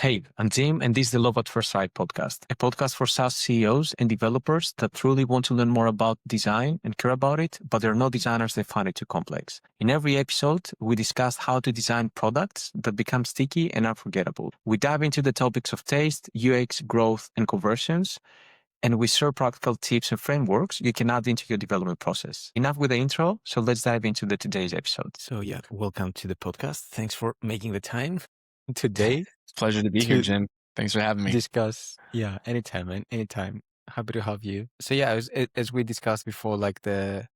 Hey, I'm Tim, and this is the Love at First Sight podcast, a podcast for SaaS CEOs and developers that truly want to learn more about design and care about it, but they're not designers that find it too complex. In every episode, we discuss how to design products that become sticky and unforgettable. We dive into the topics of taste, UX, growth, and conversions, and we share practical tips and frameworks you can add into your development process. Enough with the intro, so let's dive into today's episode. So welcome to the podcast. Thanks for making the time today. It's a pleasure to be here, Jim. Thanks for having me. Discuss. Yeah, anytime, man. Anytime. Happy to have you. So as we discussed before, today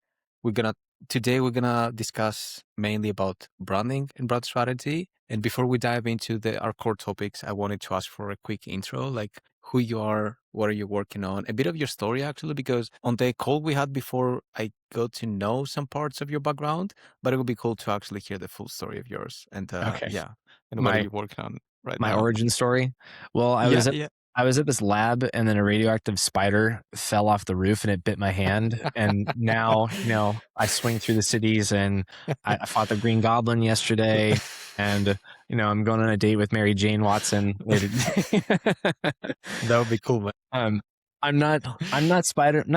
we're gonna discuss mainly about branding and brand strategy. And before we dive into our core topics, I wanted to ask for a quick intro, like who you are, what are you working on, a bit of your story actually, because on the call we had before, I got to know some parts of your background, but it would be cool to actually hear the full story of yours. And Okay. and what are you working on right My now? origin story. Well, I was at this lab, and then a radioactive spider fell off the roof and it bit my hand. And now, I swing through the cities, and I fought the Green Goblin yesterday, and I'm going on a date with Mary Jane Watson later today. That would be cool, man. I'm not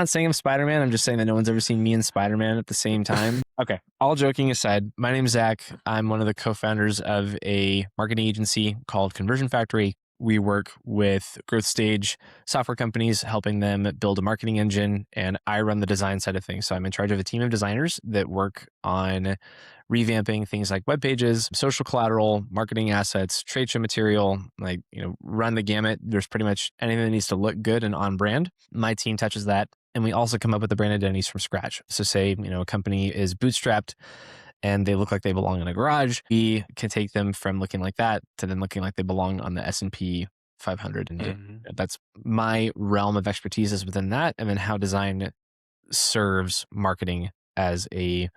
saying I'm Spider-Man. I'm just saying that no one's ever seen me and Spider-Man at the same time. Okay. All joking aside, my name is Zach. I'm one of the co-founders of a marketing agency called Conversion Factory. We work with growth stage software companies, helping them build a marketing engine, and I run the design side of things. So I'm in charge of a team of designers that work on revamping things like web pages, social collateral, marketing assets, trade show material, run the gamut. There's pretty much anything that needs to look good and on brand. My team touches that. And we also come up with the brand identities from scratch. So say, a company is bootstrapped and they look like they belong in a garage. We can take them from looking like that to then looking like they belong on the S&P 500. And that's my realm of expertise is within that. And then how design serves marketing as a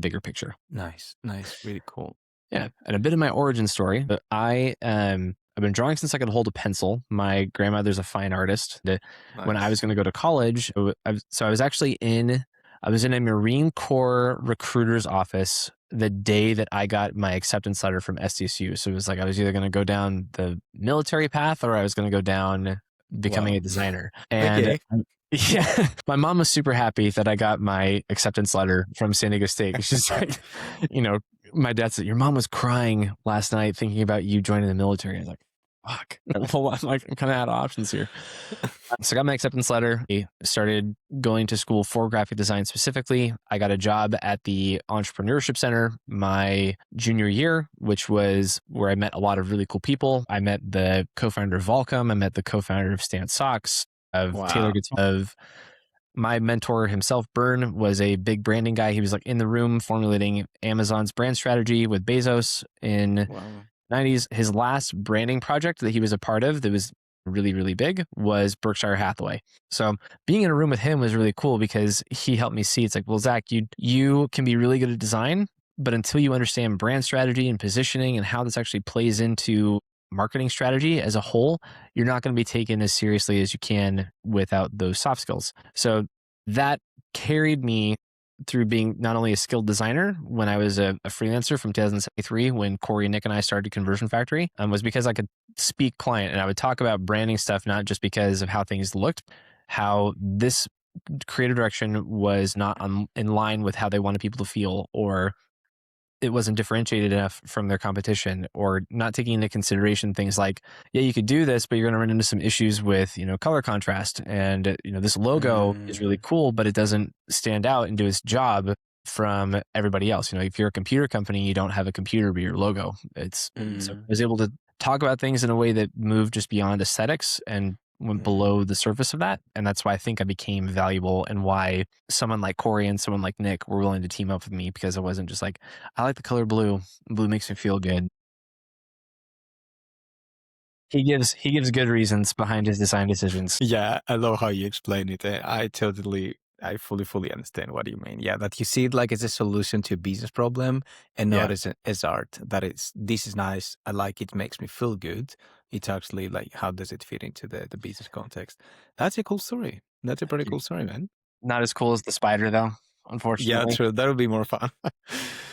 bigger picture. Nice. Really cool. Yeah. And a bit of my origin story. I've been drawing since I could hold a pencil. My grandmother's a fine artist. Nice. When I was going to go to college, I was in a Marine Corps recruiter's office the day that I got my acceptance letter from SDSU. So it was like I was either going to go down the military path or I was going to go down becoming a designer. And yeah, my mom was super happy that I got my acceptance letter from San Diego State. She's like, my dad said, your mom was crying last night thinking about you joining the military. I was like, fuck. Well, I'm kind of out of options here. So I got my acceptance letter. I started going to school for graphic design specifically. I got a job at the Entrepreneurship Center my junior year, which was where I met a lot of really cool people. I met the co-founder of Volcom. I met the co-founder of Stan Socks, of Taylor Guitar, of my mentor himself, Byrne, was a big branding guy. He was like in the room formulating Amazon's brand strategy with Bezos in 90s. His last branding project that he was a part of that was really, really big was Berkshire Hathaway. So being in a room with him was really cool because he helped me see, it's like, well, Zach, you can be really good at design, but until you understand brand strategy and positioning and how this actually plays into marketing strategy as a whole, you're not going to be taken as seriously as you can without those soft skills. So that carried me through being not only a skilled designer when I was a freelancer from 2003 when Corey, Nick, and I started Conversion Factory, was because I could speak client and I would talk about branding stuff, not just because of how things looked, how this creative direction was not in line with how they wanted people to feel, or it wasn't differentiated enough from their competition, or not taking into consideration things like, yeah, you could do this, but you're going to run into some issues with, color contrast. And, this logo is really cool, but it doesn't stand out and do its job from everybody else. If you're a computer company, you don't have a computer, but your logo. So I was able to talk about things in a way that moved just beyond aesthetics and went below the surface of that. And that's why I think I became valuable and why someone like Corey and someone like Nick were willing to team up with me, because I wasn't just like, I like the color blue. Blue makes me feel good. He gives good reasons behind his design decisions. Yeah, I love how you explain it. I fully understand what you mean. Yeah, that you see it like as a solution to a business problem and not as art. This is nice. I like it. Makes me feel good. It's actually like, how does it fit into the business context? That's a cool story. That's a pretty cool story, man. Not as cool as the spider though. unfortunately. true. That would be more fun.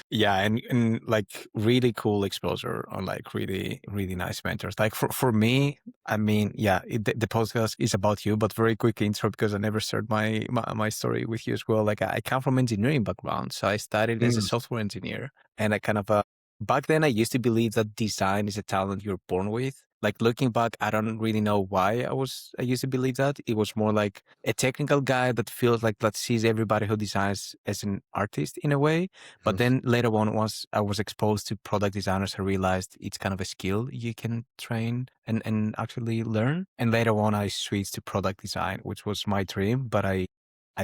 Yeah, and like really cool exposure on like really, really nice mentors. Like for me, I mean, yeah, the podcast is about you, but very quick intro because I never shared my story with you as well. Like I come from engineering background. So I studied as a software engineer, and I kind of, back then I used to believe that design is a talent you're born with. Like looking back, I don't really know why I used to believe that. It was more like a technical guy that feels like that sees everybody who designs as an artist in a way. But then later on, once I was exposed to product designers, I realized it's kind of a skill you can train and actually learn. And later on, I switched to product design, which was my dream, but I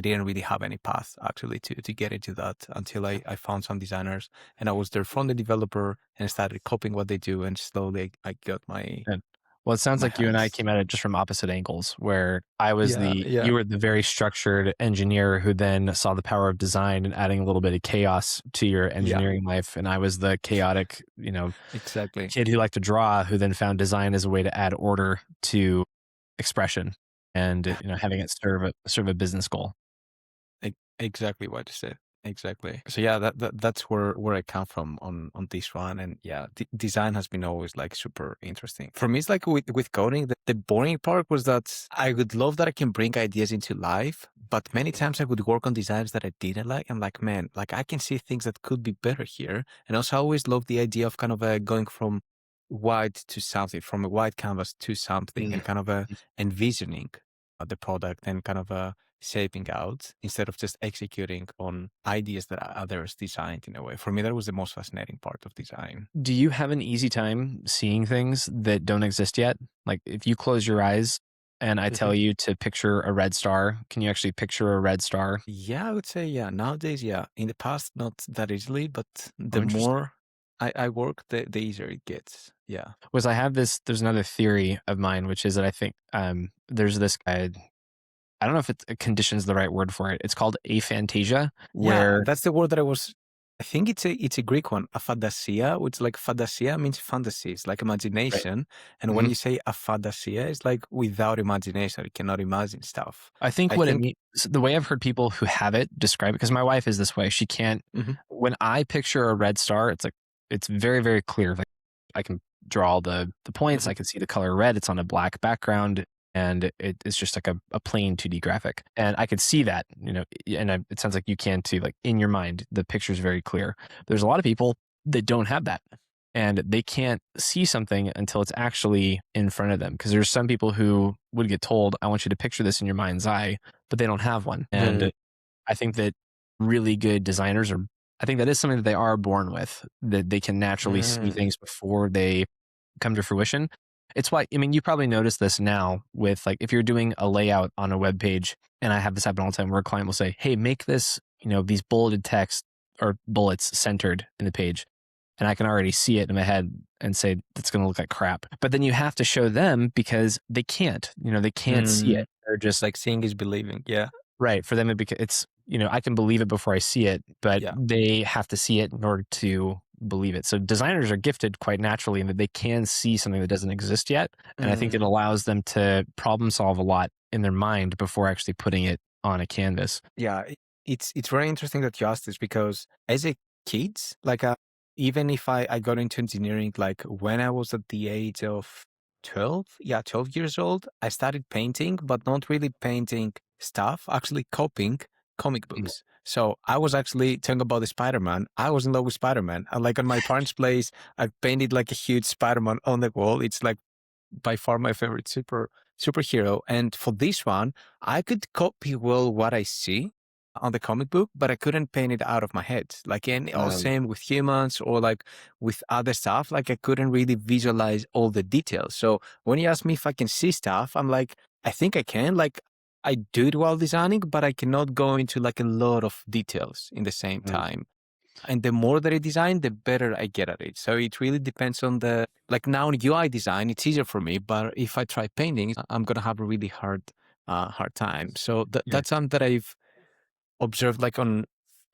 didn't really have any path actually to get into that until I found some designers, and I was their front-end developer and started copying what they do, and slowly I got my Well, it sounds my like you and I hands. came at it just from opposite angles, where I was Yeah, you were the very structured engineer who then saw the power of design and adding a little bit of chaos to your engineering life. And I was the chaotic, exactly. kid who liked to draw, who then found design as a way to add order to expression and, having it serve a business goal. Exactly what you said. Exactly. So yeah, that's where I come from on this one, and yeah, design has been always like super interesting for me. It's like with coding, the boring part was that I would love that I can bring ideas into life, but many times I would work on designs that I didn't like. I'm like, man, like I can see things that could be better here, and also I always love the idea of kind of going from white to something, from a white canvas to something, and kind of envisioning the product and kind of shaping out instead of just executing on ideas that others designed in a way. For me, that was the most fascinating part of design. Do you have an easy time seeing things that don't exist yet? Like if you close your eyes and I tell you to picture a red star, can you actually picture a red star? Yeah, I would say, yeah. Nowadays, yeah. In the past, not that easily, but Oh, the interesting. more I work, the easier it gets. Yeah. Was I have there's another theory of mine, which is that I think there's this guy, I don't know if it's condition's the right word for it. It's called aphantasia, Yeah, where that's the word that I think it's a Greek one, aphantasia, which like fantasia means fantasy. It's like right. imagination. And when you say aphantasia, it's like without imagination, you cannot imagine stuff. I think I what it think, means, the way I've heard people who have it describe it, because my wife is this way, she can't, Mhm. when I picture a red star, it's like, it's very, very clear. Like I can draw the points, I can see the color red, it's on a black background, and it's just like a plain 2D graphic. And I could see that, it sounds like you can too, like in your mind, the picture is very clear. There's a lot of people that don't have that. And they can't see something until it's actually in front of them. Because there's some people who would get told, I want you to picture this in your mind's eye, but they don't have one. And I think that really good designers I think that is something that they are born with, that they can naturally see things before they come to fruition. It's why, I mean, you probably notice this now with like, if you're doing a layout on a web page, and I have this happen all the time where a client will say, hey, make this, these bulleted text or bullets centered in the page. And I can already see it in my head and say, that's going to look like crap. But then you have to show them because they can't, they can't see it. They're just like seeing is believing. Yeah. right. For them, it's, I can believe it before I see it, but Yeah. they have to see it in order to believe it. So designers are gifted quite naturally in that they can see something that doesn't exist yet. And I think it allows them to problem solve a lot in their mind before actually putting it on a canvas. Yeah. It's very interesting that you asked this because as a kid, like even if I got into engineering, like when I was at the age of 12, 12 years old, I started painting, but not really painting stuff, actually copying comic books. So I was actually talking about the Spider-Man. I was in love with Spider-Man. And like on my parents' place, I painted like a huge Spider-Man on the wall. It's like by far my favorite superhero. And for this one, I could copy well what I see on the comic book, but I couldn't paint it out of my head. Like, and same with humans or like with other stuff, like I couldn't really visualize all the details. So when you ask me if I can see stuff, I'm like, I think I can. Like, I do it while designing, but I cannot go into like a lot of details in the same time. And the more that I design, the better I get at it. So it really depends on like now in UI design, it's easier for me, but if I try painting, I'm going to have a really hard time. So that's something that I've observed like on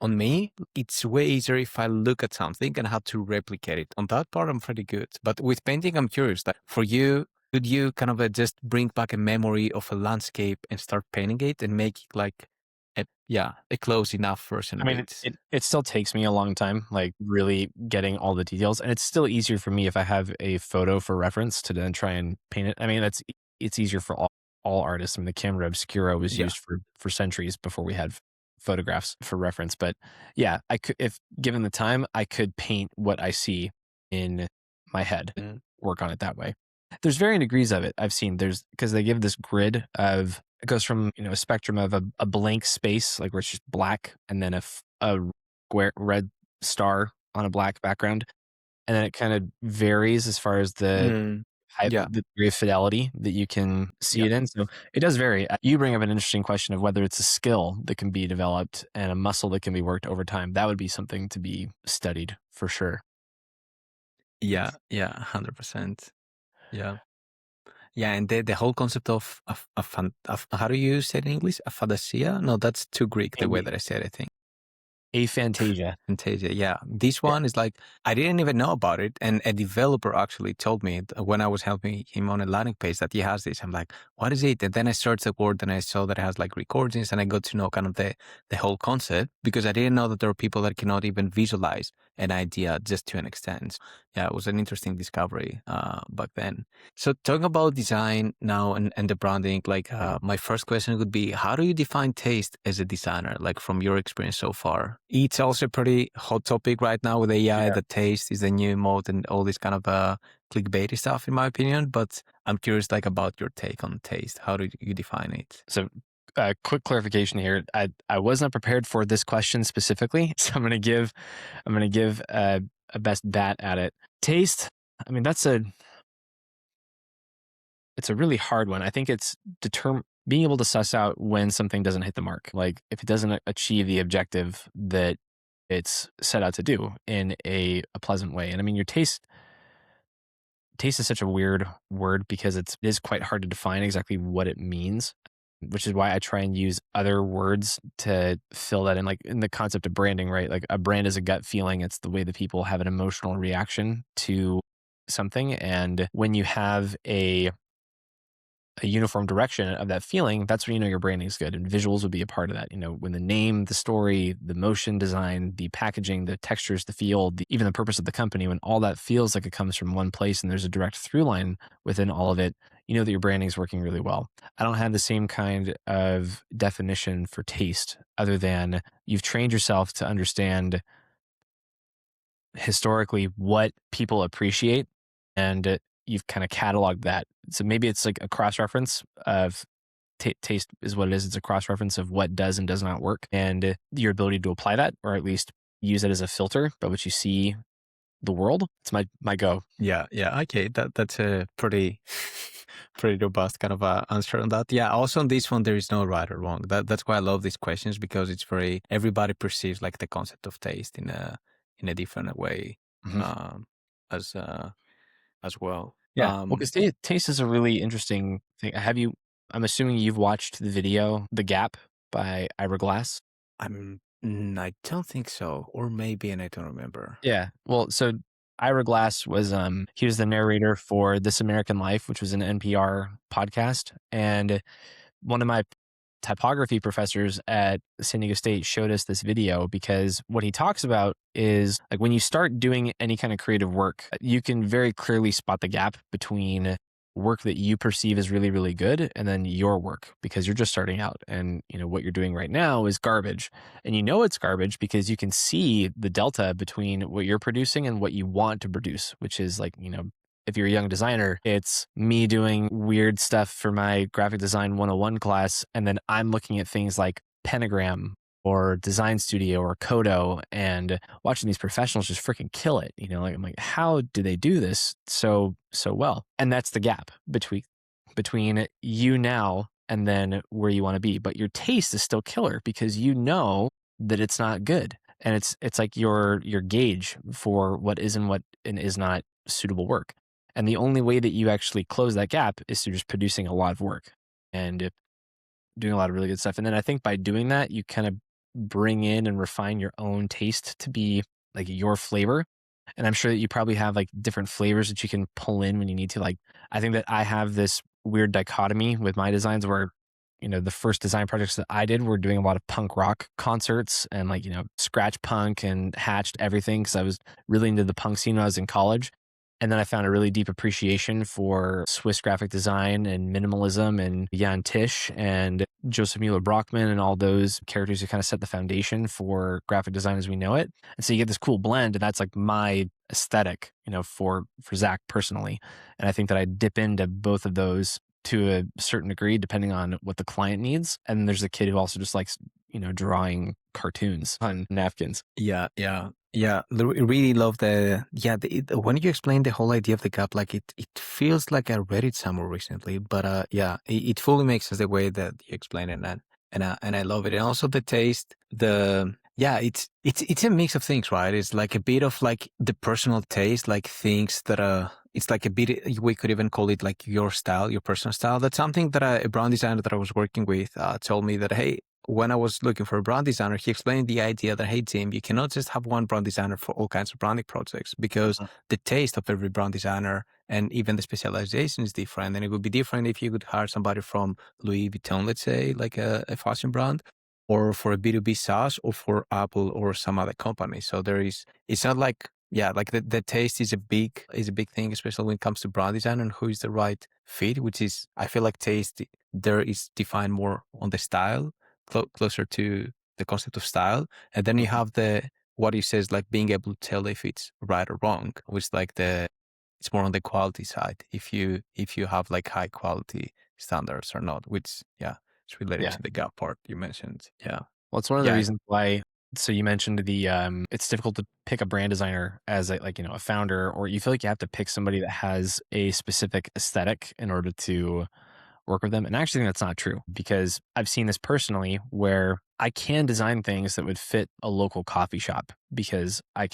me. It's way easier if I look at something and have to replicate it. On that part, I'm pretty good. But with painting, I'm curious that for you, could you kind of just bring back a memory of a landscape and start painting it and make it like a close enough version I of mean, it. it still takes me a long time, like really getting all the details, and it's still easier for me if I have a photo for reference to then try and paint it. I mean, it's easier for all artists. I mean, the camera obscura was Yeah. used for centuries before we had photographs for reference. But yeah, I could, if given the time, I could paint what I see in my head, work on it that way. There's varying degrees of it. I've seen because they give this grid of it goes from a spectrum of a blank space, like where it's just black, and then a square red star on a black background, and then it kind of varies as far as the Yeah. the degree of fidelity that you can see it in. So it does vary. You bring up an interesting question of whether it's a skill that can be developed and a muscle that can be worked over time. That would be something to be studied for sure. Yeah. 100%. Yeah. Yeah, and the whole concept of how do you say it in English? Aphantasia? No, that's too Greek, the way that I said it, I think. Aphantasia. Aphantasia, yeah. This Yeah. one is like, I didn't even know about it. And a developer actually told me when I was helping him on a landing page that he has this. I'm like, what is it? And then I searched the word and I saw that it has like recordings, and I got to know kind of the whole concept, because I didn't know that there are people that cannot even visualize an idea just to an extent. Yeah, it was an interesting discovery back then. So talking about design now and the branding, like my first question would be, how do you define taste as a designer, like from your experience so far? It's also a pretty hot topic right now with AI, Yeah. that taste is the new mode and all this kind of clickbaity stuff, in my opinion. But I'm curious like about your take on taste. How do you define it? So quick clarification here. I was not prepared for this question specifically, so I'm going to give a best bat at it. Taste. I mean, it's a really hard one. I think it's being able to suss out when something doesn't hit the mark. Like if it doesn't achieve the objective that it's set out to do in a pleasant way. And I mean, your taste is such a weird word because it is quite hard to define exactly what it means, which is why I try and use other words to fill that in. Like in the concept of branding, right? Like a brand is a gut feeling. It's the way that people have an emotional reaction to something. And when you have a uniform direction of that feeling, that's when you know your branding is good. And visuals would be a part of that. When the name, the story, the motion design, the packaging, the textures, the feel, even the purpose of the company, when all that feels like it comes from one place and there's a direct through line within all of it, you know that your branding is working really well. I don't have the same kind of definition for taste other than you've trained yourself to understand historically what people appreciate, and you've kind of cataloged that. So maybe it's like a cross-reference of taste is what it is. It's a cross-reference of what does and does not work, and your ability to apply that, or at least use it as a filter by which you see the world. It's my go. Yeah. Okay, that's a pretty robust kind of answer on that. Yeah. Also on this one, there is no right or wrong. That's why I love these questions, because it's very, everybody perceives like the concept of taste in a different way, Mm-hmm. as well. Yeah. Well, because taste is a really interesting thing. I'm assuming you've watched the video "The Gap" by Ira Glass. I don't think so, or maybe, and I don't remember. Yeah. Well, so Ira Glass was he was the narrator for This American Life, which was an NPR podcast, and one of my typography professors at San Diego State showed us this video because what he talks about is like when you start doing any kind of creative work, you can very clearly spot the gap between work that you perceive as really, really good and then your work, because you're just starting out and what you're doing right now is garbage. And it's garbage because you can see the delta between what you're producing and what you want to produce, which is like, if you're a young designer, it's me doing weird stuff for my graphic design 101 class. And then I'm looking at things like Pentagram or Design Studio or Kodo and watching these professionals just freaking kill it. Like I'm like, how do they do this so well? And that's the gap between you now and then where you want to be. But your taste is still killer because you know that it's not good. And it's like your gauge for what is and what is not suitable work. And the only way that you actually close that gap is through just producing a lot of work and doing a lot of really good stuff. And then I think by doing that, you kind of bring in and refine your own taste to be like your flavor. And I'm sure that you probably have like different flavors that you can pull in when you need to. Like, I think that I have this weird dichotomy with my designs where the first design projects that I did were doing a lot of punk rock concerts and like, scratch punk and hatched everything because I was really into the punk scene when I was in college. And then I found a really deep appreciation for Swiss graphic design and minimalism and Jan Tisch and Joseph Mueller-Brockmann and all those characters who kind of set the foundation for graphic design as we know it. And so you get this cool blend, and that's like my aesthetic, for Zach personally. And I think that I dip into both of those to a certain degree, depending on what the client needs. And there's a kid who also just likes, drawing cartoons on napkins. Yeah. Really love when you explain the whole idea of the gap, like it feels like I read it somewhere recently, but it fully makes sense the way that you explain it, and I love it. And also the taste, it's a mix of things, right? It's like a bit of like the personal taste, like things that it's like a bit, we could even call it like your style, your personal style. That's something that a brand designer that I was working with told me that, hey, when I was looking for a brand designer, he explained the idea that, hey, Tim, you cannot just have one brand designer for all kinds of branding projects because the taste of every brand designer and even the specialization is different. And it would be different if you could hire somebody from Louis Vuitton, let's say, like a fashion brand, or for a B2B SaaS, or for Apple or some other company. So it's not like, like the taste is a big thing, especially when it comes to brand design and who is the right fit, which is, I feel like taste there is defined more on the style, closer to the concept of style. And then you have what he says, like being able to tell if it's right or wrong, which like it's more on the quality side. If you have like high quality standards or not, which it's related to the gap part you mentioned. Yeah. Well, it's one of the reasons why. So you mentioned it's difficult to pick a brand designer as a founder, or you feel like you have to pick somebody that has a specific aesthetic in order to work with them. And I actually think that's not true, because I've seen this personally where I can design things that would fit a local coffee shop because I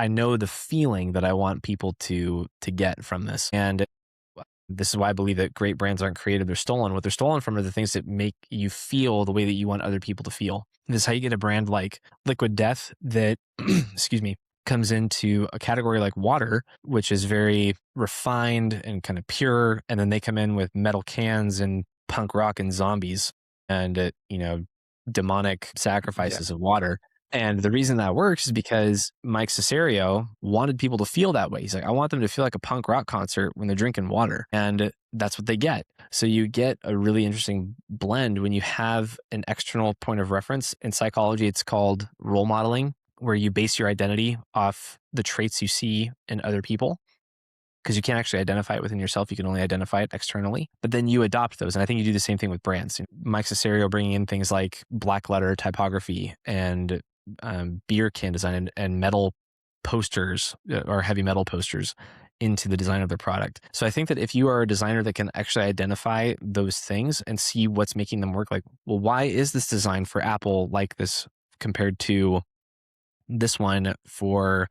know the feeling that I want people to get from this. And this is why I believe that great brands aren't created, they're stolen. What they're stolen from are the things that make you feel the way that you want other people to feel. This is how you get a brand like Liquid Death that, excuse me, comes into a category like water, which is very refined and kind of pure. And then they come in with metal cans and punk rock and zombies and, demonic sacrifices of water. And the reason that works is because Mike Cesario wanted people to feel that way. He's like, I want them to feel like a punk rock concert when they're drinking water. And that's what they get. So you get a really interesting blend when you have an external point of reference. In psychology, it's called role modeling, where you base your identity off the traits you see in other people, because you can't actually identify it within yourself. You can only identify it externally, but then you adopt those. And I think you do the same thing with brands. Mike Cesario bringing in things like black letter typography and beer can design and metal posters or heavy metal posters into the design of their product. So I think that if you are a designer that can actually identify those things and see what's making them work, like, well, why is this design for Apple like this compared to this one for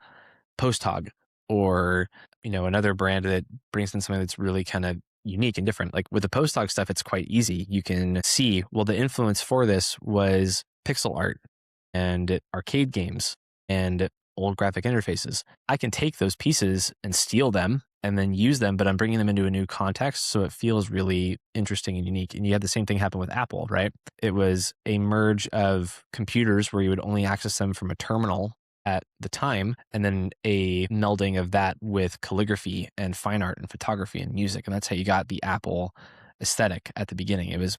Post Hog, or another brand that brings in something that's really kind of unique and different. Like with the Post Hog stuff, it's quite easy. You can see, well, the influence for this was pixel art and arcade games and old graphic interfaces. I can take those pieces and steal them and then use them, but I'm bringing them into a new context, so it feels really interesting and unique. And you had the same thing happen with Apple, right? It was a merge of computers where you would only access them from a terminal at the time, and then a melding of that with calligraphy and fine art and photography and music. And that's how you got the Apple aesthetic at the beginning. It was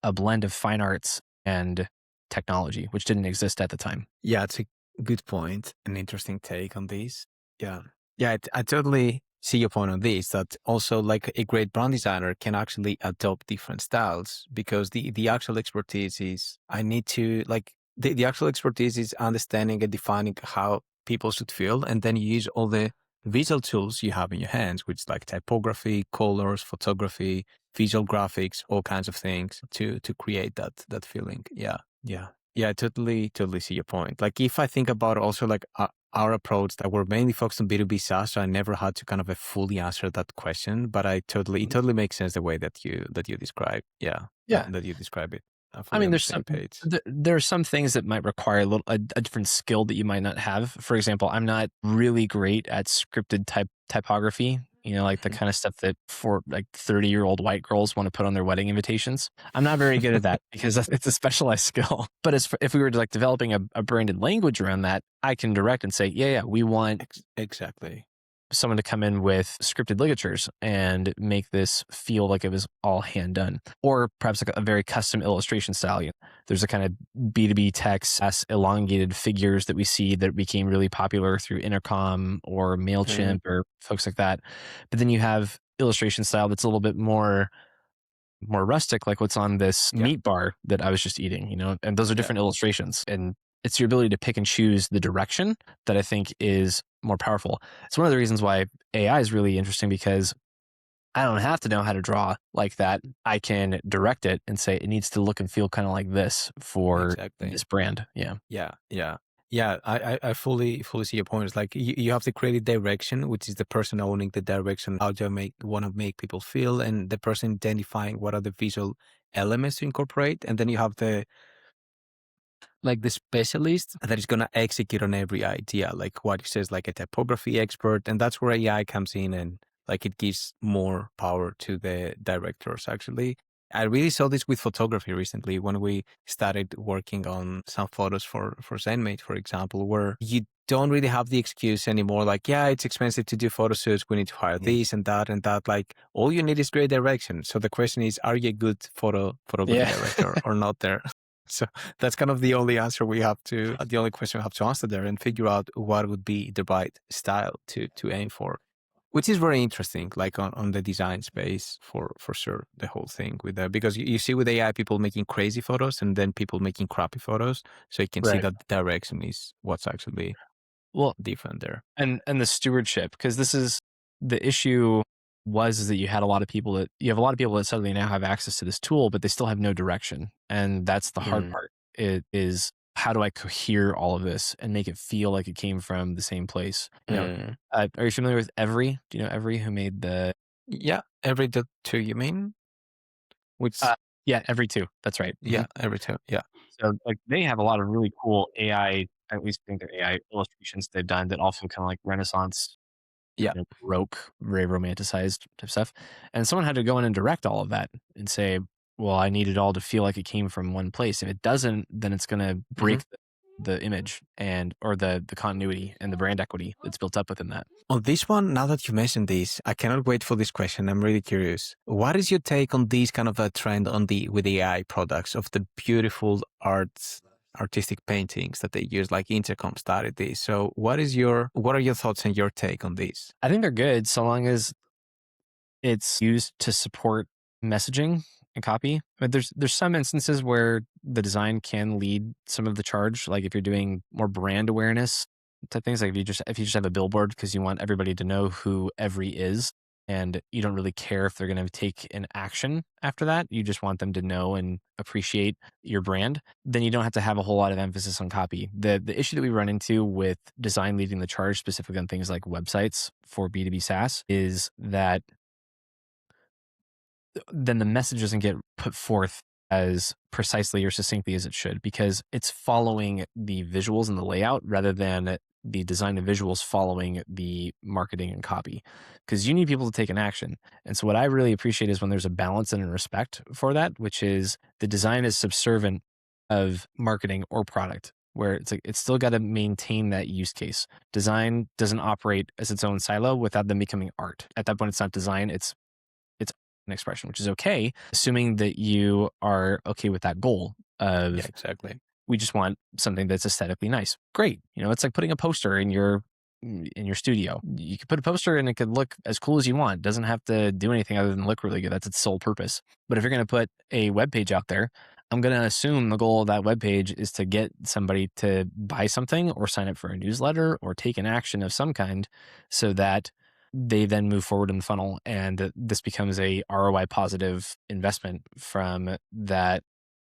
a blend of fine arts and technology, which didn't exist at the time. Yeah, it's a good point. An interesting take on this. Yeah, I totally see your point on this, that also like a great brand designer can actually adopt different styles, because the actual expertise is, I need to like, the actual expertise is understanding and defining how people should feel, and then you use all the visual tools you have in your hands, which is like typography, colors, photography, visual graphics, all kinds of things to create that feeling. Yeah, I totally see your point. Like if I think about also like our approach, that we're mainly focused on B2B SaaS, so I never had to kind of fully answer that question, but it totally makes sense the way that you describe. Yeah, that you describe it. I mean, there are some things that might require a different skill that you might not have. For example, I'm not really great at scripted typography. like the kind of stuff that for like 30-year-old white girls want to put on their wedding invitations. I'm not very good at that because it's a specialized skill. But if we were like developing a branded language around that, I can direct and say, yeah, we want Exactly. someone to come in with scripted ligatures and make this feel like it was all hand done, or perhaps like a very custom illustration style. There's a kind of B2B text, SaaS elongated figures that we see that became really popular through Intercom or MailChimp or folks like that. But then you have illustration style that's a little bit more rustic, like what's on this meat bar that I was just eating, and those are different illustrations. And it's your ability to pick and choose the direction that I think is more powerful. It's one of the reasons why AI is really interesting, because I don't have to know how to draw like that. I can direct it and say it needs to look and feel kind of like this for this brand. Yeah, I fully see your point. It's like you have the creative direction, which is the person owning the direction, how do I want to make people feel, and the person identifying what are the visual elements to incorporate. And then you have the specialist that is going to execute on every idea, like what it says, like a typography expert. And that's where AI comes in, and like it gives more power to the directors. Actually, I really saw this with photography recently when we started working on some photos for ZenMate, for example, where you don't really have the excuse anymore. Like, yeah, it's expensive to do photo shoots. We need to hire this and that and that. Like, all you need is great direction. So the question is, are you a good photography director or not there? So that's kind of the only answer the only question we have to answer there, and figure out what would be the right style to aim for, which is very interesting, like on the design space for sure, the whole thing with that, because you see with AI people making crazy photos and then people making crappy photos. So you can see that the direction is what's actually different there. And the stewardship, because this is the issue is that you have a lot of people that suddenly now have access to this tool, but they still have no direction. And that's the hard part. It is, how do I cohere all of this and make it feel like it came from the same place? Are you familiar with Every? Do you know Every, who made the... Yeah, Every.2, you mean? Which... yeah, Every.2. That's right. Yeah, Every.2. Yeah. So like they have a lot of really cool AI, at least I think they're AI illustrations they've done that also kind of like Renaissance, Baroque, very romanticized type stuff. And someone had to go in and direct all of that and say, well, I need it all to feel like it came from one place. If it doesn't, then it's going to break the image or the continuity and the brand equity that's built up within that. On this one, now that you mentioned this, I cannot wait for this question. I'm really curious. What is your take on this kind of a trend with AI products of the beautiful artistic paintings that they use, like Intercom started this? So what are your thoughts and your take on this? I think they're good so long as it's used to support messaging and copy. But there's some instances where the design can lead some of the charge, like if you're doing more brand awareness type things, like if you just have a billboard because you want everybody to know who Every is, and you don't really care if they're going to take an action after that. You just want them to know and appreciate your brand. Then you don't have to have a whole lot of emphasis on copy. The issue that we run into with design leading the charge, specifically on things like websites for B2B SaaS, is that then the message doesn't get put forth as precisely or succinctly as it should, because it's following the visuals and the layout rather than the design and visuals following the marketing and copy, because you need people to take an action. And so what I really appreciate is when there's a balance and a respect for that, which is the design is subservient of marketing or product, where it's like it's still got to maintain that use case. Design doesn't operate as its own silo without them becoming art. At that point, it's not design, it's an expression, which is okay, assuming that you are okay with that goal of we just want something that's aesthetically nice. Great. It's like putting a poster in your studio. You could put a poster and it could look as cool as you want. It doesn't have to do anything other than look really good. That's its sole purpose. But if you're going to put a web page out there, I'm going to assume the goal of that web page is to get somebody to buy something or sign up for a newsletter or take an action of some kind, so that they then move forward in the funnel, and this becomes a ROI positive investment from that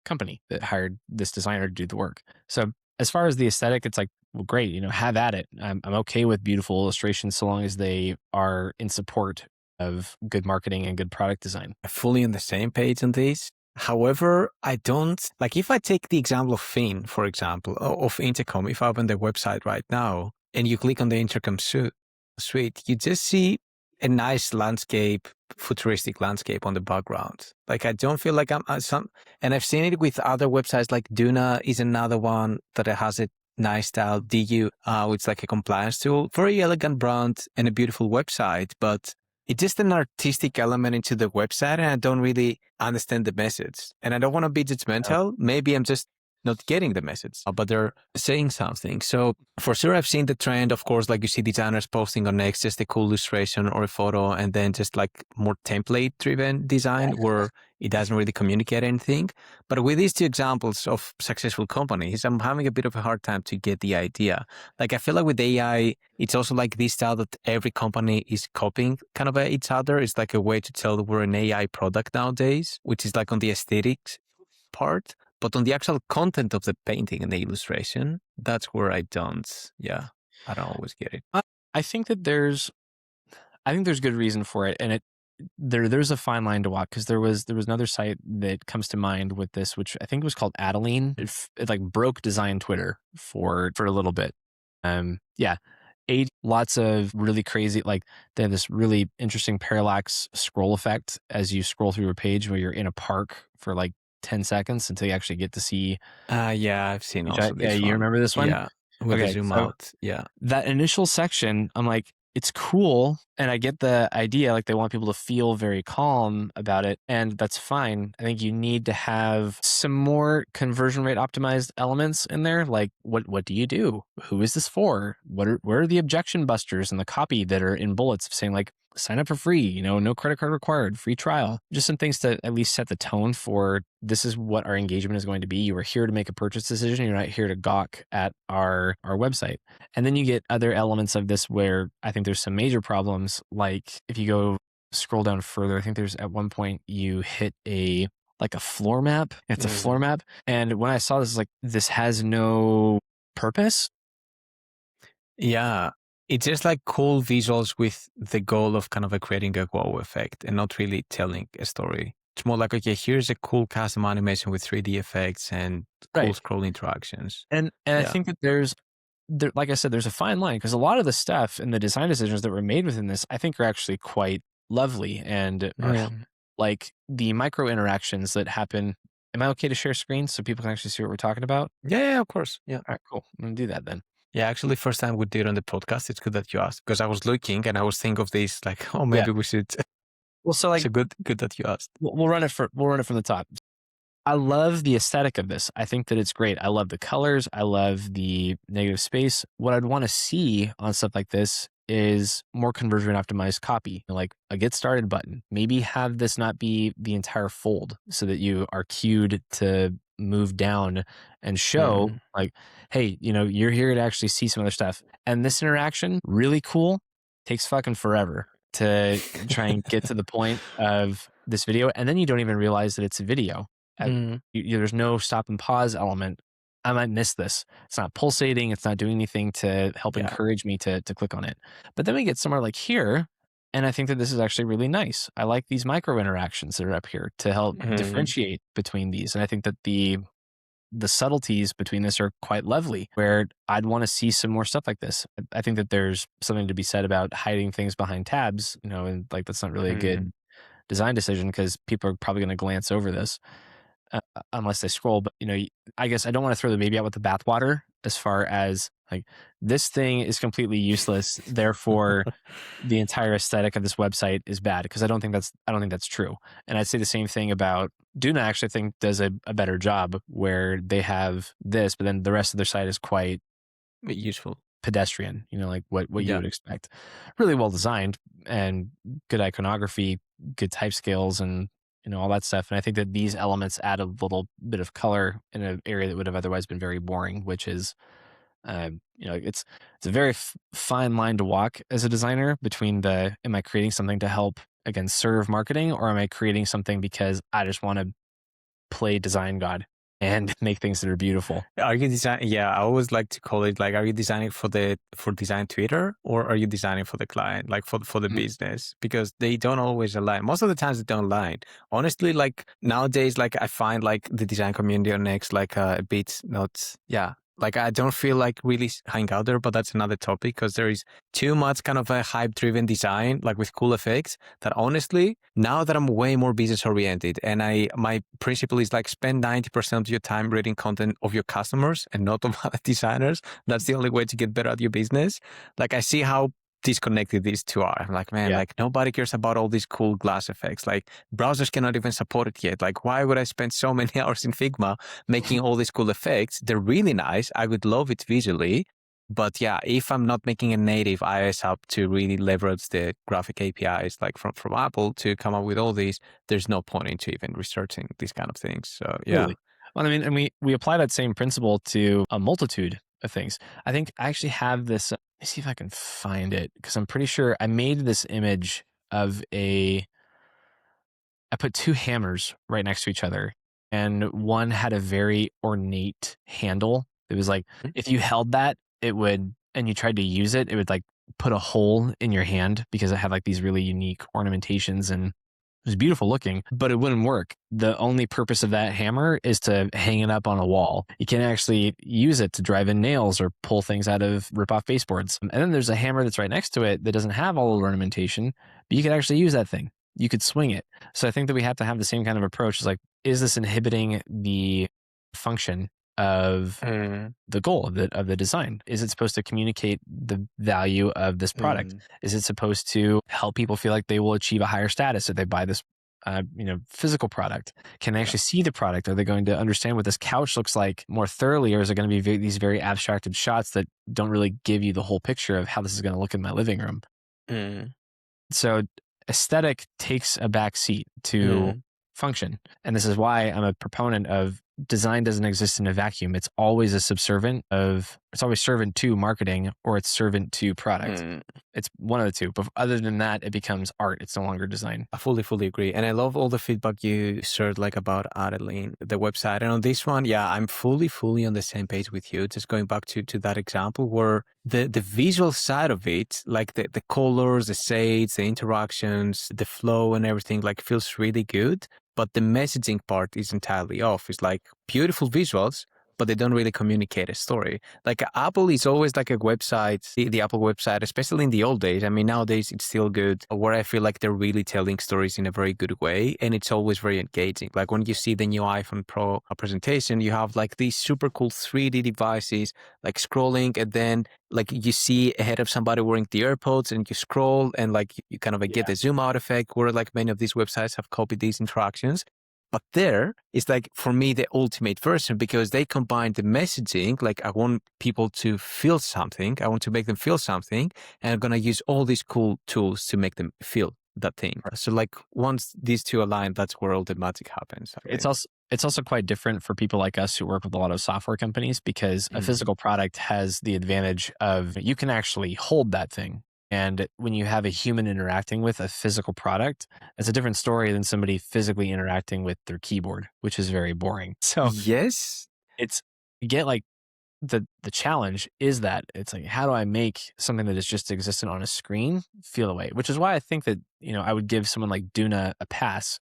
company that hired this designer to do the work. So as far as the aesthetic, it's like, well, great, have at it. I'm okay with beautiful illustrations so long as they are in support of good marketing and good product design. I'm fully on the same page on this. However, I don't, like if I take the example of Finn, for example, of Intercom, if I open their website right now and you click on the Intercom suite, you just see a nice landscape, futuristic landscape on the background. Like I don't feel like I'm and I've seen it with other websites. Like Duna is another one that has a nice style. DU, it's like a compliance tool, very elegant brand and a beautiful website, but it's just an artistic element into the website, and I don't really understand the message. And I don't want to be judgmental. Maybe I'm just not getting the message, but they're saying something. So for sure, I've seen the trend. Of course, like you see designers posting on X just a cool illustration or a photo, and then just like more template-driven design where it doesn't really communicate anything. But with these two examples of successful companies, I'm having a bit of a hard time to get the idea. Like I feel like with AI, it's also like this style that every company is copying kind of each other. It's like a way to tell that we're an AI product nowadays, which is like on the aesthetics part. But on the actual content of the painting and the illustration, that's where I don't always get it. I think that there's good reason for it, and there's a fine line to walk, because there was another site that comes to mind with this, which I think was called Adeline. It like broke design Twitter for a little bit. Lots of really crazy, like they have this really interesting parallax scroll effect as you scroll through a page where you're in a park for like 10 seconds until you actually get to see. I've seen also this one. You remember this one? Yeah, with the zoom out. Yeah. That initial section, I'm like, it's cool, and I get the idea, like they want people to feel very calm about it, and that's fine. I think you need to have some more conversion rate optimized elements in there, like what do you do? Who is this for? Where are the objection busters and the copy that are in bullets saying like, sign up for free, no credit card required, free trial. Just some things to at least set the tone for this is what our engagement is going to be. You are here to make a purchase decision. You're not here to gawk at our website. And then you get other elements of this where I think there's some major problems. Like if you go scroll down further, I think there's at one point you hit a floor map. It's a floor map. And when I saw this, like, this has no purpose. Yeah. It's just like cool visuals with the goal of kind of creating a wow effect and not really telling a story. It's more like, okay, here's a cool custom animation with 3D effects and cool scroll interactions. And I think that there, like I said, there's a fine line, because a lot of the stuff and the design decisions that were made within this, I think, are actually quite lovely and are like the micro interactions that happen. Am I okay to share screens so people can actually see what we're talking about? Yeah, of course. Yeah. All right, cool. I'm going to do that then. Yeah, actually, first time we did on the podcast. It's good that you asked, because I was looking and I was thinking of this, like, oh, maybe we should. Well, so like, so good that you asked. We'll run it from the top. I love the aesthetic of this. I think that it's great. I love the colors. I love the negative space. What I'd want to see on stuff like this is more conversion optimized copy, like a get started button. Maybe have this not be the entire fold so that you are cued to move down and show like, hey, you're here to actually see some other stuff. And this interaction, really cool, takes fucking forever to try and get to the point of this video. And then you don't even realize that it's a video. There's no stop and pause element. I might miss this. It's not pulsating. It's not doing anything to help encourage me to click on it. But then we get somewhere like here, and I think that this is actually really nice. I like these micro interactions that are up here to help differentiate between these. And I think that the subtleties between this are quite lovely, where I'd want to see some more stuff like this. I think that there's something to be said about hiding things behind tabs, and like that's not really a good design decision, because people are probably going to glance over this. Unless they scroll. But, I guess I don't want to throw the baby out with the bathwater as far as like, this thing is completely useless, therefore the entire aesthetic of this website is bad, because I don't think that's true. And I'd say the same thing about Duna. I actually think does a better job, where they have this, but then the rest of their site is quite useful, pedestrian, like what you would expect. Really well designed and good iconography, good type scales, and all that stuff. And I think that these elements add a little bit of color in an area that would have otherwise been very boring, which is, it's a very fine line to walk as a designer between am I creating something to help, again, serve marketing, or am I creating something because I just want to play design god and make things that are beautiful? Are you designing? Yeah, I always like to call it like, are you designing for design Twitter, or are you designing for the client, like for the business? Because they don't always align. Most of the times they don't align. Honestly, like nowadays, like I find like the design community on X like a bit not Like, I don't feel like really hang out there, but that's another topic because there is too much kind of a hype-driven design, like with cool effects, that honestly, now that I'm way more business-oriented and my principle is like spend 90% of your time reading content of your customers and not of other designers. That's the only way to get better at your business. Like, I see how disconnected these two are. I'm like, man, like nobody cares about all these cool glass effects. Like browsers cannot even support it yet. Like, why would I spend so many hours in Figma making all these cool effects? They're really nice. I would love it visually. But yeah, if I'm not making a native iOS app to really leverage the graphic APIs like from Apple to come up with all these, there's no point into even researching these kind of things. So yeah. Totally. Well, I mean, and we apply that same principle to a multitude of things. I think I actually have this. Let me see if I can find it, because I'm pretty sure I made this image of I put two hammers right next to each other, and one had a very ornate handle. It was like, if you held that, it would, and you tried to use it, it would like put a hole in your hand because it had like these really unique ornamentations, and it was beautiful looking, but it wouldn't work. The only purpose of that hammer is to hang it up on a wall. You can't actually use it to drive in nails or pull things out of rip-off baseboards. And then there's a hammer that's right next to it that doesn't have all the ornamentation, but you could actually use that thing. You could swing it. So I think that we have to have the same kind of approach. It's like, is this inhibiting the function of the goal of the design? Is it supposed to communicate the value of this product? Is it supposed to help people feel like they will achieve a higher status if they buy this physical product? Can they actually see the product? Are they going to understand what this couch looks like more thoroughly, or is it going to be these very abstracted shots that don't really give you the whole picture of how this is going to look in my living room? So aesthetic takes a back seat to function. And this is why I'm a proponent of design doesn't exist in a vacuum. It's always it's always servant to marketing, or it's servant to product. It's one of the two. But other than that, it becomes art. It's no longer design. I fully agree. And I love all the feedback you shared, like about Adeline, the website. And on this one, yeah, I'm fully on the same page with you. Just going back to that example where the visual side of it, like the colors, the shades, the interactions, the flow and everything, like feels really good. But the messaging part is entirely off. It's like beautiful visuals, but they don't really communicate a story. Like Apple is always like a website, the Apple website, especially in the old days. I mean, nowadays it's still good, where I feel like they're really telling stories in a very good way. And it's always very engaging. Like when you see the new iPhone Pro presentation, you have like these super cool 3D devices, like scrolling, and then like you see ahead of somebody wearing the AirPods, and you scroll and like you kind of get the zoom out effect, where like many of these websites have copied these interactions. But there is like, for me, the ultimate version, because they combine the messaging, like I want people to feel something, I want to make them feel something, and I'm going to use all these cool tools to make them feel that thing. So like once these two align, that's where all the magic happens. It's also quite different for people like us who work with a lot of software companies, because a physical product has the advantage of you can actually hold that thing. And when you have a human interacting with a physical product, it's a different story than somebody physically interacting with their keyboard, which is very boring. So yes, you get like the challenge is that it's like, how do I make something that is just existent on a screen feel away? Which is why I think that, I would give someone like Duna a pass.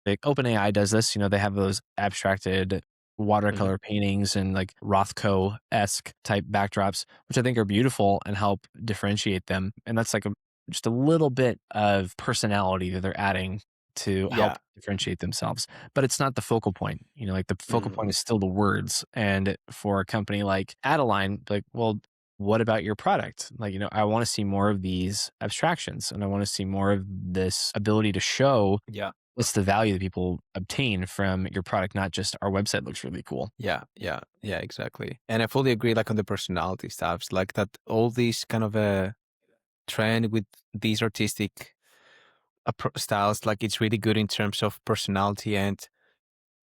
Like OpenAI does this, they have those abstracted watercolor paintings and like Rothko-esque type backdrops, which I think are beautiful and help differentiate them. And that's like just a little bit of personality that they're adding to help differentiate themselves. But it's not the focal point. Like the focal point is still the words. And for a company like Adeline, like, well, what about your product? Like, I want to see more of these abstractions, and I want to see more of this ability to show what's the value that people obtain from your product, not just our website looks really cool. Yeah, exactly. And I fully agree, like on the personality stuff, like that all these kind of a trend with these artistic styles, like it's really good in terms of personality and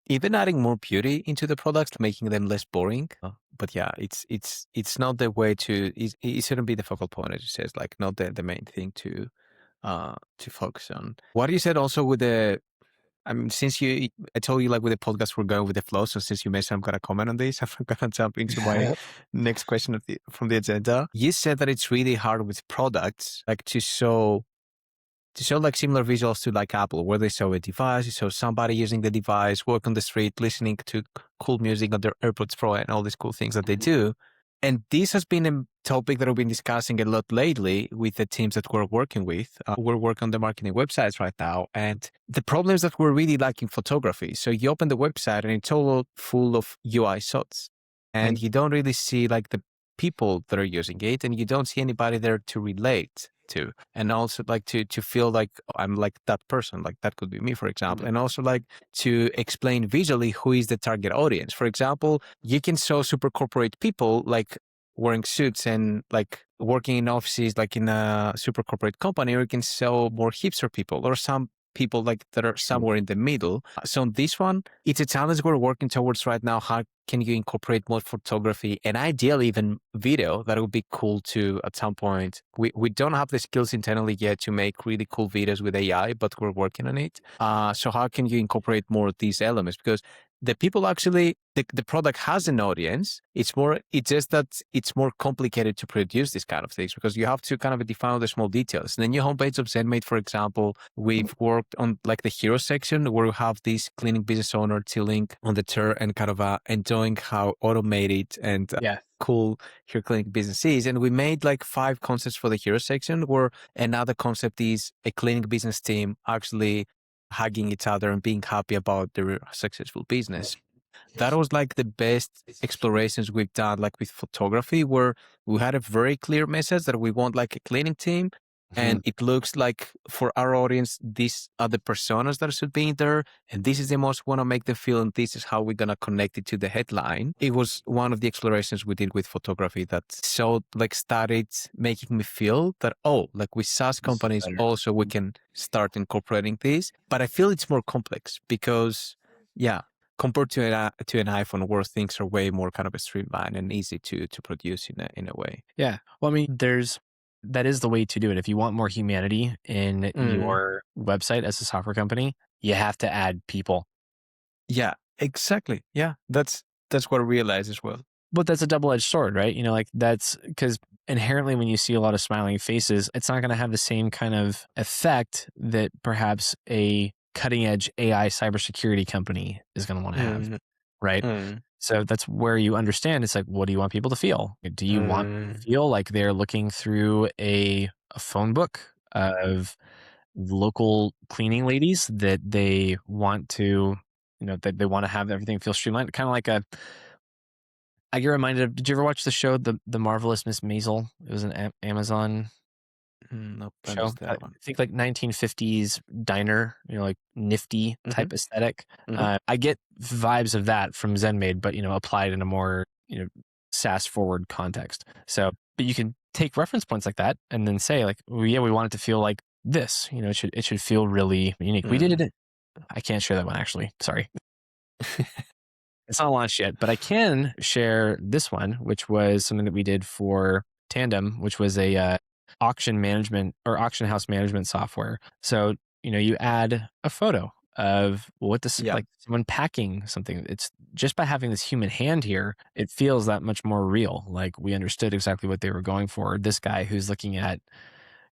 even adding more beauty into the products, making them less boring. But yeah, it's not the way to, it shouldn't be the focal point, as you said, like not the main thing to focus on. What you said also with the, I told you like with the podcast, we're going with the flow. So since you mentioned, I'm going to comment on this. I'm going to jump into my next question from the agenda. You said that it's really hard with products, like to show to show like similar visuals to like Apple, where they show a device, you show somebody using the device, walk on the street, listening to cool music on their AirPods Pro and all these cool things that they do. And this has been a topic that we've been discussing a lot lately with the teams that we're working with. We're working on the marketing websites right now. And the problem is that we're really lacking photography. So you open the website and it's all full of UI shots. And you don't really see like the people that are using it, and you don't see anybody there to relate to, and also like to feel like I'm like that person, like that could be me, for example, and also like to explain visually who is the target audience. For example, you can show super corporate people like wearing suits and like working in offices like in a super corporate company, or you can show more hipster people or some people like that are somewhere in the middle. So on this one, it's a challenge we're working towards right now. How can you incorporate more photography and ideally even video? That would be cool too at some point. We don't have the skills internally yet to make really cool videos with AI, but we're working on it. So how can you incorporate more of these elements? Because the people actually, the product has an audience. It's just that it's more complicated to produce these kind of things because you have to kind of define all the small details. The new homepage of ZenMate, for example, we've worked on like the hero section where we have this cleaning business owner chilling on the chair and kind of enjoying how automated and cool her cleaning business is. And we made like 5 concepts for the hero section, where another concept is a cleaning business team actually hugging each other and being happy about their successful business. That was like the best explorations we've done, like with photography, where we had a very clear message that we want like a cleaning team. And it looks like for our audience, these are the personas that should be in there. And this is the most we want to make them feel. And this is how we're going to connect it to the headline. It was one of the explorations we did with photography that started making me feel that, like with SaaS companies also, we can start incorporating this. But I feel it's more complex because, compared to an iPhone, where things are way more kind of a streamlined and easy to produce in a way. Yeah. Well, I mean, that is the way to do it. If you want more humanity in your website as a software company, you have to add people. Yeah, exactly. Yeah, that's what I realized as well. But that's a double-edged sword, right? Like that's because inherently when you see a lot of smiling faces, it's not going to have the same kind of effect that perhaps a cutting-edge AI cybersecurity company is going to want to have, right? So that's where you understand. It's like, what do you want people to feel? Do you want them to feel like they're looking through a phone book of local cleaning ladies that they want to, that they want to have everything feel streamlined? Kind of like I get reminded of, did you ever watch the show, The Marvelous Miss Maisel? It was an Amazon show. I think like 1950s diner, like nifty type aesthetic. I get vibes of that from ZenMade, but applied in a more SaaS forward context. So, but you can take reference points like that and then say like, well, we want it to feel like this. It should feel really unique. We did it. I can't share that one actually. Sorry. It's not launched yet, but I can share this one, which was something that we did for Tandem, which was a auction management or auction house management software. So, you add a photo of like someone packing something. It's just by having this human hand here, it feels that much more real. Like we understood exactly what they were going for. This guy who's looking at,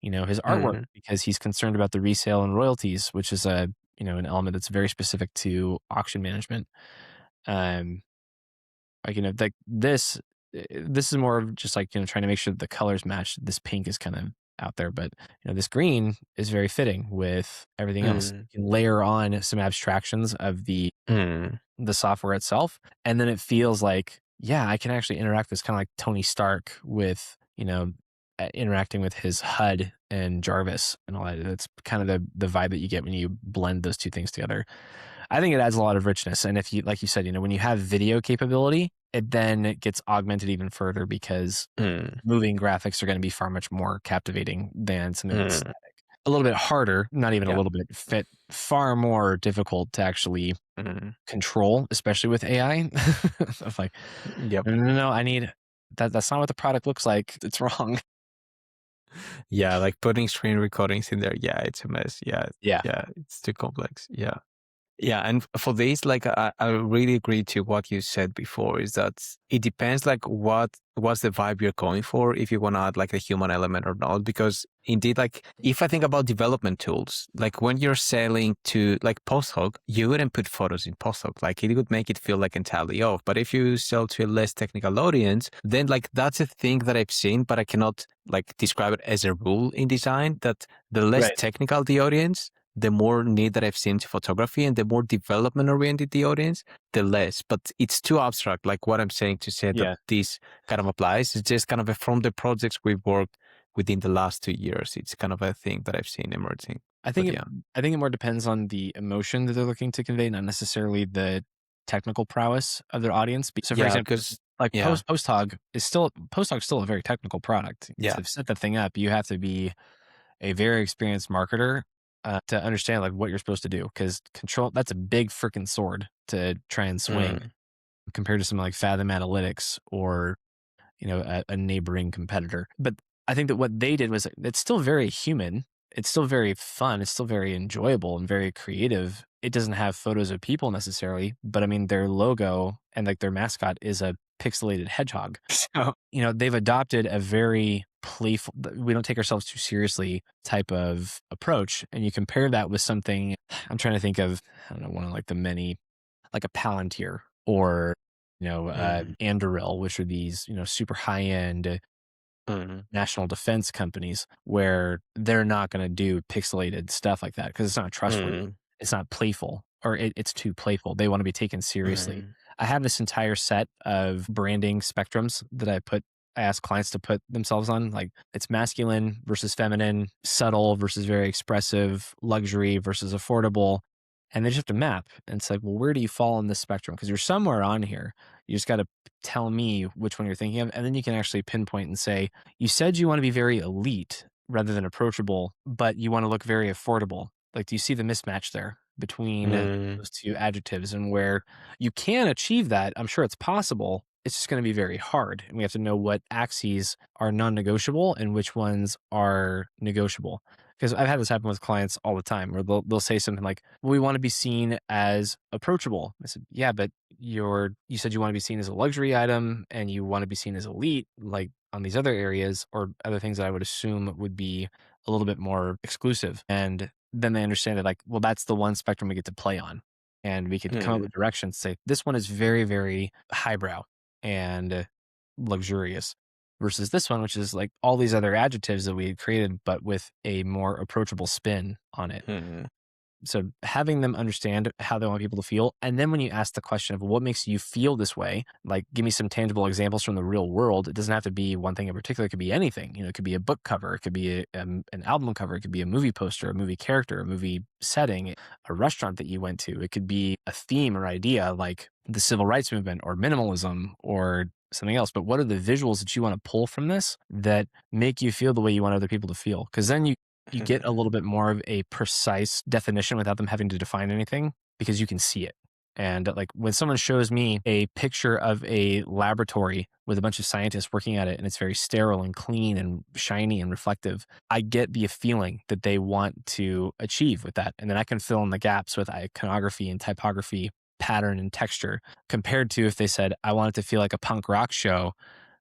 his artwork because he's concerned about the resale and royalties, which is an element that's very specific to auction management. Like this is more of just like, trying to make sure that the colors match. This pink is kind of out there, but this green is very fitting with everything else. You can layer on some abstractions of the software itself. And then it feels like, I can actually interact with kind of like Tony Stark with, interacting with his HUD and Jarvis and all that. That's kind of the vibe that you get when you blend those two things together. I think it adds a lot of richness. And if you, like you said, when you have video capability, it then gets augmented even further because moving graphics are going to be far much more captivating than something that's static. A little bit harder, not even a little bit, far more difficult to actually control, especially with AI. It's like, no, I need that. That's not what the product looks like. It's wrong. Yeah, like putting screen recordings in there. Yeah, it's a mess. Yeah, it's too complex. Yeah. Yeah, and for this, like I really agree to what you said before, is that it depends like what's the vibe you're going for, if you want to add like a human element or not. Because indeed, like if I think about development tools, like when you're selling to like posthoc, you wouldn't put photos in posthoc. Like it would make it feel like entirely off. But if you sell to a less technical audience, then like that's a thing that I've seen, but I cannot like describe it as a rule in design, that the less Right. technical the audience, the more need that I've seen to photography, and the more development oriented the audience, the less. But it's too abstract, like what I'm saying, to say that this kind of applies. It's just kind of from the projects we've worked within the last 2 years. It's kind of a thing that I've seen emerging. I think But I think it more depends on the emotion that they're looking to convey, not necessarily the technical prowess of their audience. So, for example, because like Posthog is still a very technical product. Yeah. To set the thing up, you have to be a very experienced marketer to understand like what you're supposed to do, because that's a big freaking sword to try and swing compared to something like Fathom Analytics or a neighboring competitor. But I think that what they did was, it's still very human. It's still very fun. It's still very enjoyable and very creative. It doesn't have photos of people necessarily, but I mean, their logo and like their mascot is a pixelated hedgehog. So, they've adopted a very playful, we don't take ourselves too seriously type of approach. And you compare that with something, I'm trying to think of, I don't know, one of like the many, like a Palantir or, Anduril, which are these, super high end national defense companies, where they're not going to do pixelated stuff like that because it's not trustworthy. It's not playful, or it's too playful. They want to be taken seriously. I have this entire set of branding spectrums that I ask clients to put themselves on. Like, it's masculine versus feminine, subtle versus very expressive, luxury versus affordable. And they just have to map. And it's like, well, where do you fall on this spectrum? Because you're somewhere on here. You just got to tell me which one you're thinking of. And then you can actually pinpoint and say, you said you want to be very elite rather than approachable, but you want to look very affordable. Like, do you see the mismatch there between those two adjectives? And where you can achieve that, I'm sure it's possible. It's just going to be very hard. And we have to know what axes are non-negotiable and which ones are negotiable. Because I've had this happen with clients all the time, where they'll say something like, well, we want to be seen as approachable. I said, yeah, but you said you want to be seen as a luxury item and you want to be seen as elite, like on these other areas or other things that I would assume would be a little bit more exclusive. And then they understand that, like, well, that's the one spectrum we get to play on. And we could come up with directions, say, this one is very, very highbrow and luxurious, versus this one, which is like all these other adjectives that we had created, but with a more approachable spin on it. So having them understand how they want people to feel. And then when you ask the question of what makes you feel this way, like, give me some tangible examples from the real world. It doesn't have to be one thing in particular. It could be anything. It could be a book cover. It could be an album cover. It could be a movie poster, a movie character, a movie setting, a restaurant that you went to. It could be a theme or idea like the civil rights movement or minimalism or something else. But what are the visuals that you want to pull from this that make you feel the way you want other people to feel? Because then you get a little bit more of a precise definition without them having to define anything, because you can see it. And like, when someone shows me a picture of a laboratory with a bunch of scientists working at it, and it's very sterile and clean and shiny and reflective, I get the feeling that they want to achieve with that. And then I can fill in the gaps with iconography and typography, pattern and texture, compared to if they said, I want it to feel like a punk rock show.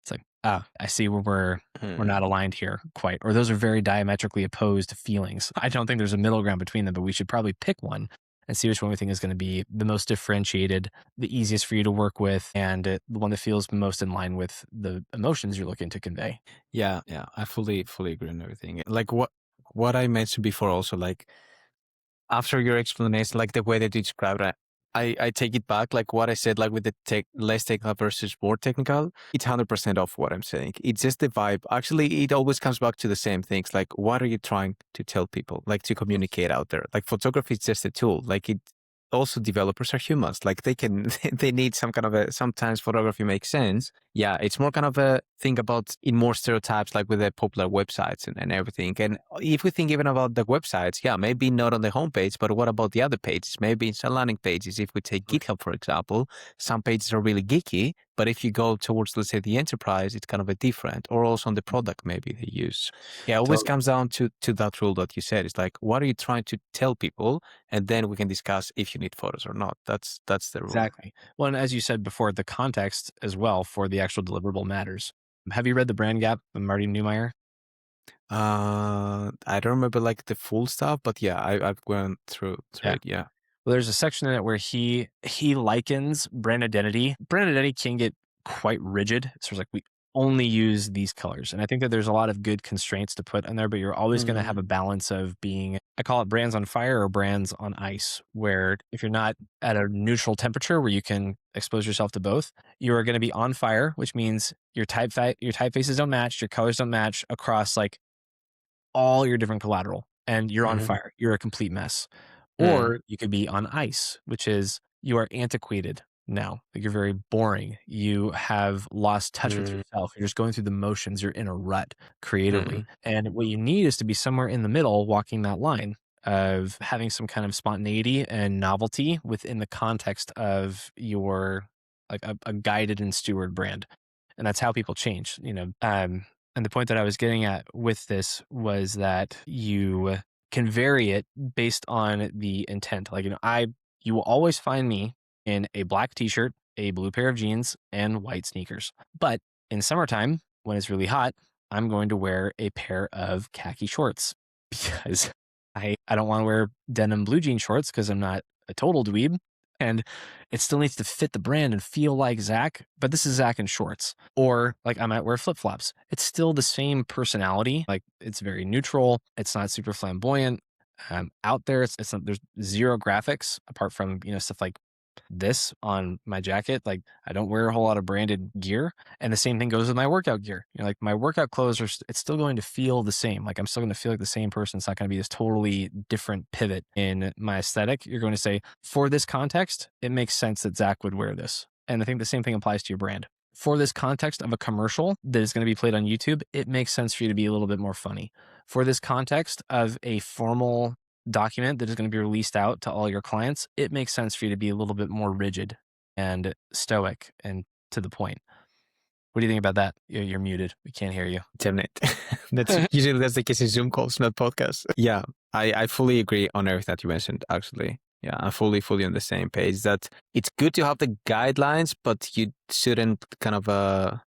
It's like, I see where we're not aligned here quite, or those are very diametrically opposed feelings. I don't think there's a middle ground between them, but we should probably pick one and see which one we think is going to be the most differentiated, the easiest for you to work with, and the one that feels most in line with the emotions you're looking to convey. Yeah, I fully agree on everything. Like what I mentioned before also, like after your explanation, like the way that you described it, I take it back, like what I said, like with the less technical versus more technical, it's 100% off what I'm saying. It's just the vibe. Actually, it always comes back to the same things. Like, what are you trying to tell people, like to communicate out there? Like, photography is just a tool. Like, it also, developers are humans. Like, they need some kind of sometimes photography makes sense. Yeah, it's more kind of a thing about in more stereotypes, like with the popular websites and everything. And if we think even about the websites, yeah, maybe not on the homepage, but what about the other pages? Maybe it's landing pages. If we take GitHub, for example, some pages are really geeky, But if you go towards, let's say, the enterprise, it's kind of a different, or also on the product maybe they use. Yeah, it always comes down to that rule that you said. It's like, what are you trying to tell people? And then we can discuss if you need photos or not. That's the rule. Exactly. Well, and as you said before, the context as well for the actual deliverable matters. Have you read The Brand Gap by Marty Neumeyer? I don't remember like the full stuff, but yeah, I've gone through it. Yeah. Well, there's a section in it where he likens brand identity. Brand identity can get quite rigid. So it's like we only use these colors. And I think that there's a lot of good constraints to put in there, but you're always going to have a balance of being, I call it brands on fire or brands on ice, where if you're not at a neutral temperature where you can expose yourself to both, you are going to be on fire, which means your typefaces don't match, your colors don't match across like all your different collateral, and you're on fire. You're a complete mess. Or you could be on ice, which is you are antiquated now. Like you're very boring. You have lost touch with yourself. You're just going through the motions. You're in a rut creatively. And what you need is to be somewhere in the middle, walking that line of having some kind of spontaneity and novelty within the context of your like a guided and steward brand. And that's how people change, you know. And the point that I was getting at with this was that you can vary it based on the intent. Like, you know, you will always find me in a black t-shirt, a blue pair of jeans, and white sneakers. But in summertime, when it's really hot, I'm going to wear a pair of khaki shorts because I don't want to wear denim blue jean shorts because I'm not a total dweeb. And it still needs to fit the brand and feel like Zach, but this is Zach in shorts. Or like I might wear flip-flops. It's still the same personality. Like it's very neutral. It's not super flamboyant. Out there, it's not, there's zero graphics apart from, you know, stuff like this on my jacket. Like I don't wear a whole lot of branded gear, and the same thing goes with my workout gear. You know, like my workout clothes it's still going to feel the same. Like I'm still going to feel like the same person. It's not going to be this totally different pivot in my aesthetic. You're going to say, for this context, it makes sense that Zach would wear this. And I think the same thing applies to your brand. For this context of a commercial that is going to be played on YouTube, it makes sense for you to be a little bit more funny. For this context of a formal document that is going to be released out to all your clients, it makes sense for you to be a little bit more rigid and stoic and to the point. What do you think about that? You're muted. We can't hear you. Damn it. That's the case in Zoom calls, not podcasts. Yeah, I fully agree on everything that you mentioned, actually. Yeah, I'm fully on the same page that it's good to have the guidelines, but you shouldn't kind of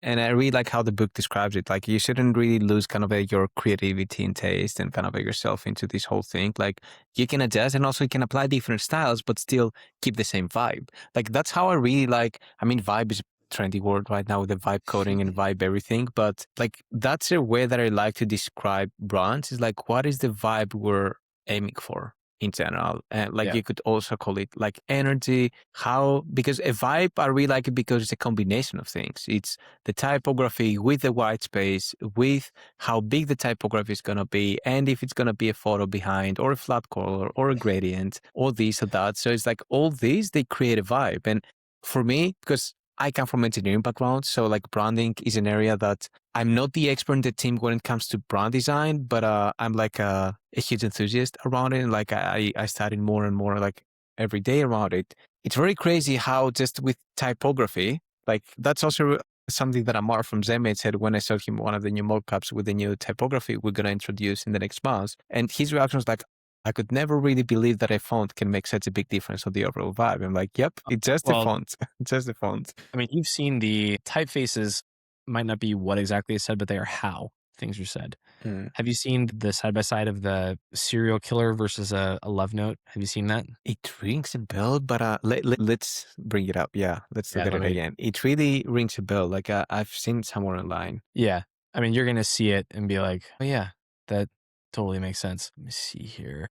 and I really like how the book describes it. Like you shouldn't really lose kind of your creativity and taste and kind of yourself into this whole thing. Like you can adjust and also you can apply different styles, but still keep the same vibe. Like that's how I really like, I mean, vibe is a trendy word right now with the vibe coding and vibe everything. But like that's a way that I like to describe brands is like, what is the vibe we're aiming for? In general, you could also call it like energy. Because a vibe, I really like it because it's a combination of things. It's the typography with the white space, with how big the typography is going to be, and if it's going to be a photo behind, or a flat color, or a gradient, or this or that. So it's like all these, they create a vibe. And for me, because I come from engineering background, so like branding is an area that I'm not the expert in the team when it comes to brand design, but I'm like a huge enthusiast around it. And like I study more and more like every day around it. It's very crazy how just with typography, like that's also something that Amar from Zenmate said when I showed him one of the new mockups with the new typography we're going to introduce in the next month. And his reaction was like, I could never really believe that a font can make such a big difference on the overall vibe. I'm like, yep, it's just the font. It's just the font. I mean, you've seen the typefaces might not be what exactly is said, but they are how things are said. Have you seen the side-by-side of the serial killer versus a love note? Have you seen that? It rings a bell, but let's bring it up. Yeah, let's look at it again. It really rings a bell. Like I've seen it somewhere online. Yeah. I mean, you're going to see it and be like, oh yeah, that totally makes sense. Let me see here.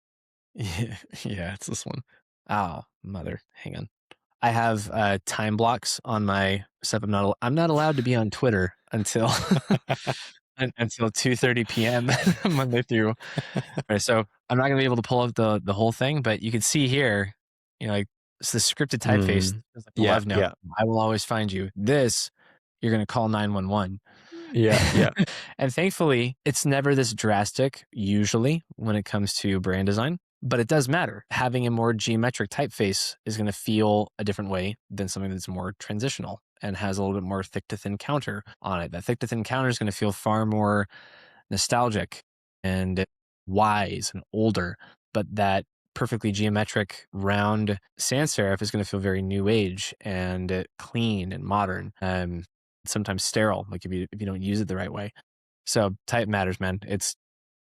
Yeah, it's this one. Oh, mother. Hang on. I have time blocks on my stuff. I'm not allowed to be on Twitter until until 2:30 p.m. Monday through. Right, so I'm not gonna be able to pull up the whole thing, but you can see here, you know, like it's the scripted typeface. It's like the love note. Yeah. I will always find you. This, you're gonna call 911. Yeah. And thankfully, it's never this drastic, usually, when it comes to brand design. But it does matter. Having a more geometric typeface is going to feel a different way than something that's more transitional and has a little bit more thick to thin counter on it. That thick to thin counter is going to feel far more nostalgic and wise and older, but that perfectly geometric round sans serif is going to feel very new age and clean and modern, sometimes sterile, like if you don't use it the right way. So type matters, man. It's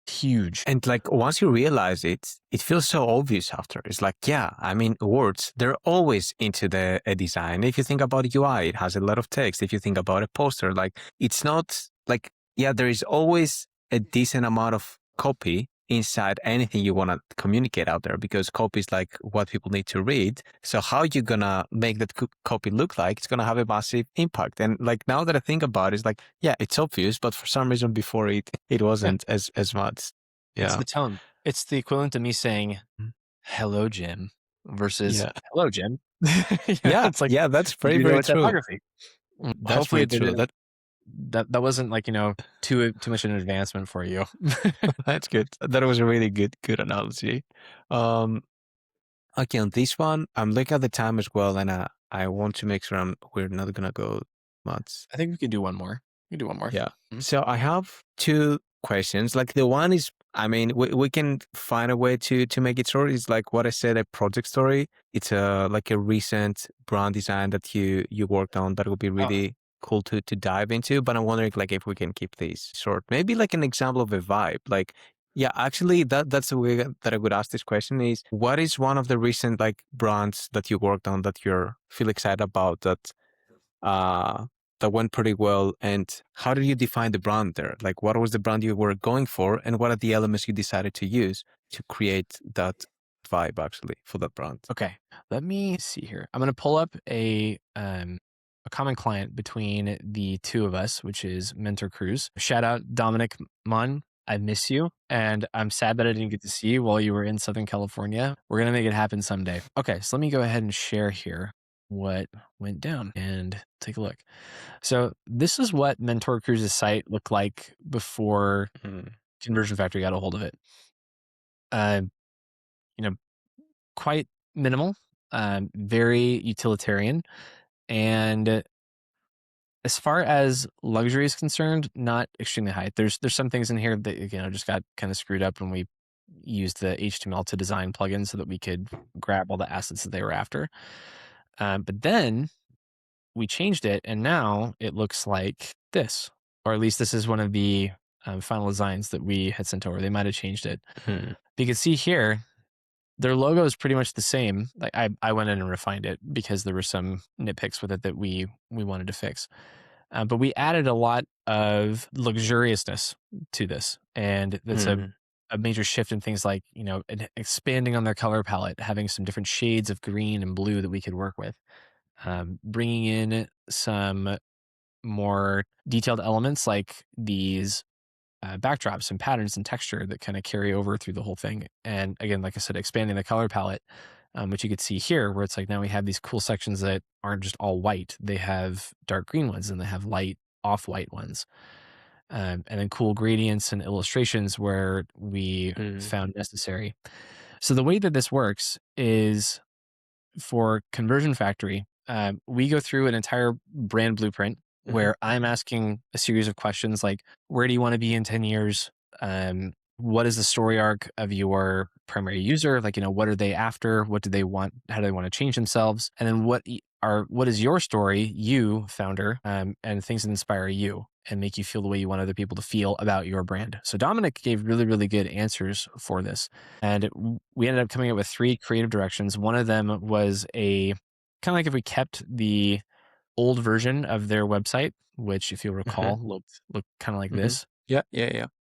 huge. And like once you realize it, it feels so obvious after. It's like, yeah, I mean, words, they're always into the design. If you think about UI, it has a lot of text. If you think about a poster, like it's not like, yeah, there is always a decent amount of copy inside anything you want to communicate out there, because copy is like what people need to read. So how you gonna make that copy look like? It's gonna have a massive impact. And like now that I think about it, it's like, yeah, it's obvious, but for some reason before it wasn't as much. Yeah. It's the tone. It's the equivalent to me saying, hello, Jim, versus hello, Jim. It's like, yeah, that's very, very true. Typography. That's Hopefully very true. That wasn't like, too much an advancement for you. That's good. That was a really good analogy. Okay, on this one, I'm looking at the time as well, and I want to make sure we're not gonna go much. I think we can do one more. We can do one more. Yeah. So I have two questions. Like the one is, I mean, we can find a way to make it short. It's like what I said, a project story. It's like a recent brand design that you worked on that would be really cool to dive into. But I'm wondering like if we can keep these short. Maybe like an example of a vibe. Like, yeah, actually that's the way that I would ask this question is, what is one of the recent like brands that you worked on that you're feel excited about that went pretty well, and how did you define the brand there? Like what was the brand you were going for, and what are the elements you decided to use to create that vibe actually for that brand? Okay, let me see here. I'm going to pull up a common client between the two of us, which is Mentor Cruise. Shout out Dominic Munn. I miss you, and I'm sad that I didn't get to see you while you were in Southern California. We're going to make it happen someday. Okay, so let me go ahead and share here what went down and take a look. So this is what Mentor Cruise's site looked like before Conversion Factory got a hold of it. Quite minimal, very utilitarian, and as far as luxury is concerned, not extremely high. There's some things in here that just got kind of screwed up when we used the HTML to design plugin so that we could grab all the assets that they were after. But then we changed it, and now it looks like this, or at least this is one of the final designs that we had sent over. They might have changed it. You can see here, their logo is pretty much the same. Like I went in and refined it because there were some nitpicks with it that we wanted to fix. But we added a lot of luxuriousness to this, and that's a major shift in things like expanding on their color palette, having some different shades of green and blue that we could work with, bringing in some more detailed elements like these backdrops and patterns and texture that kind of carry over through the whole thing. And again, like I said, expanding the color palette, which you could see here, where it's like now we have these cool sections that aren't just all white. They have dark green ones and they have light off-white ones. And then cool gradients and illustrations where we found necessary. So the way that this works is for Conversion Factory, we go through an entire brand blueprint where I'm asking a series of questions like, where do you want to be in 10 years? What is the story arc of your primary user? Like, what are they after? What do they want? How do they want to change themselves? And then what is your story, you founder, and things that inspire you and make you feel the way you want other people to feel about your brand. So Dominic gave really, really good answers for this. And we ended up coming up with 3 creative directions. One of them was kind of like if we kept the old version of their website, which if you'll recall, looked kind of like this. Yeah.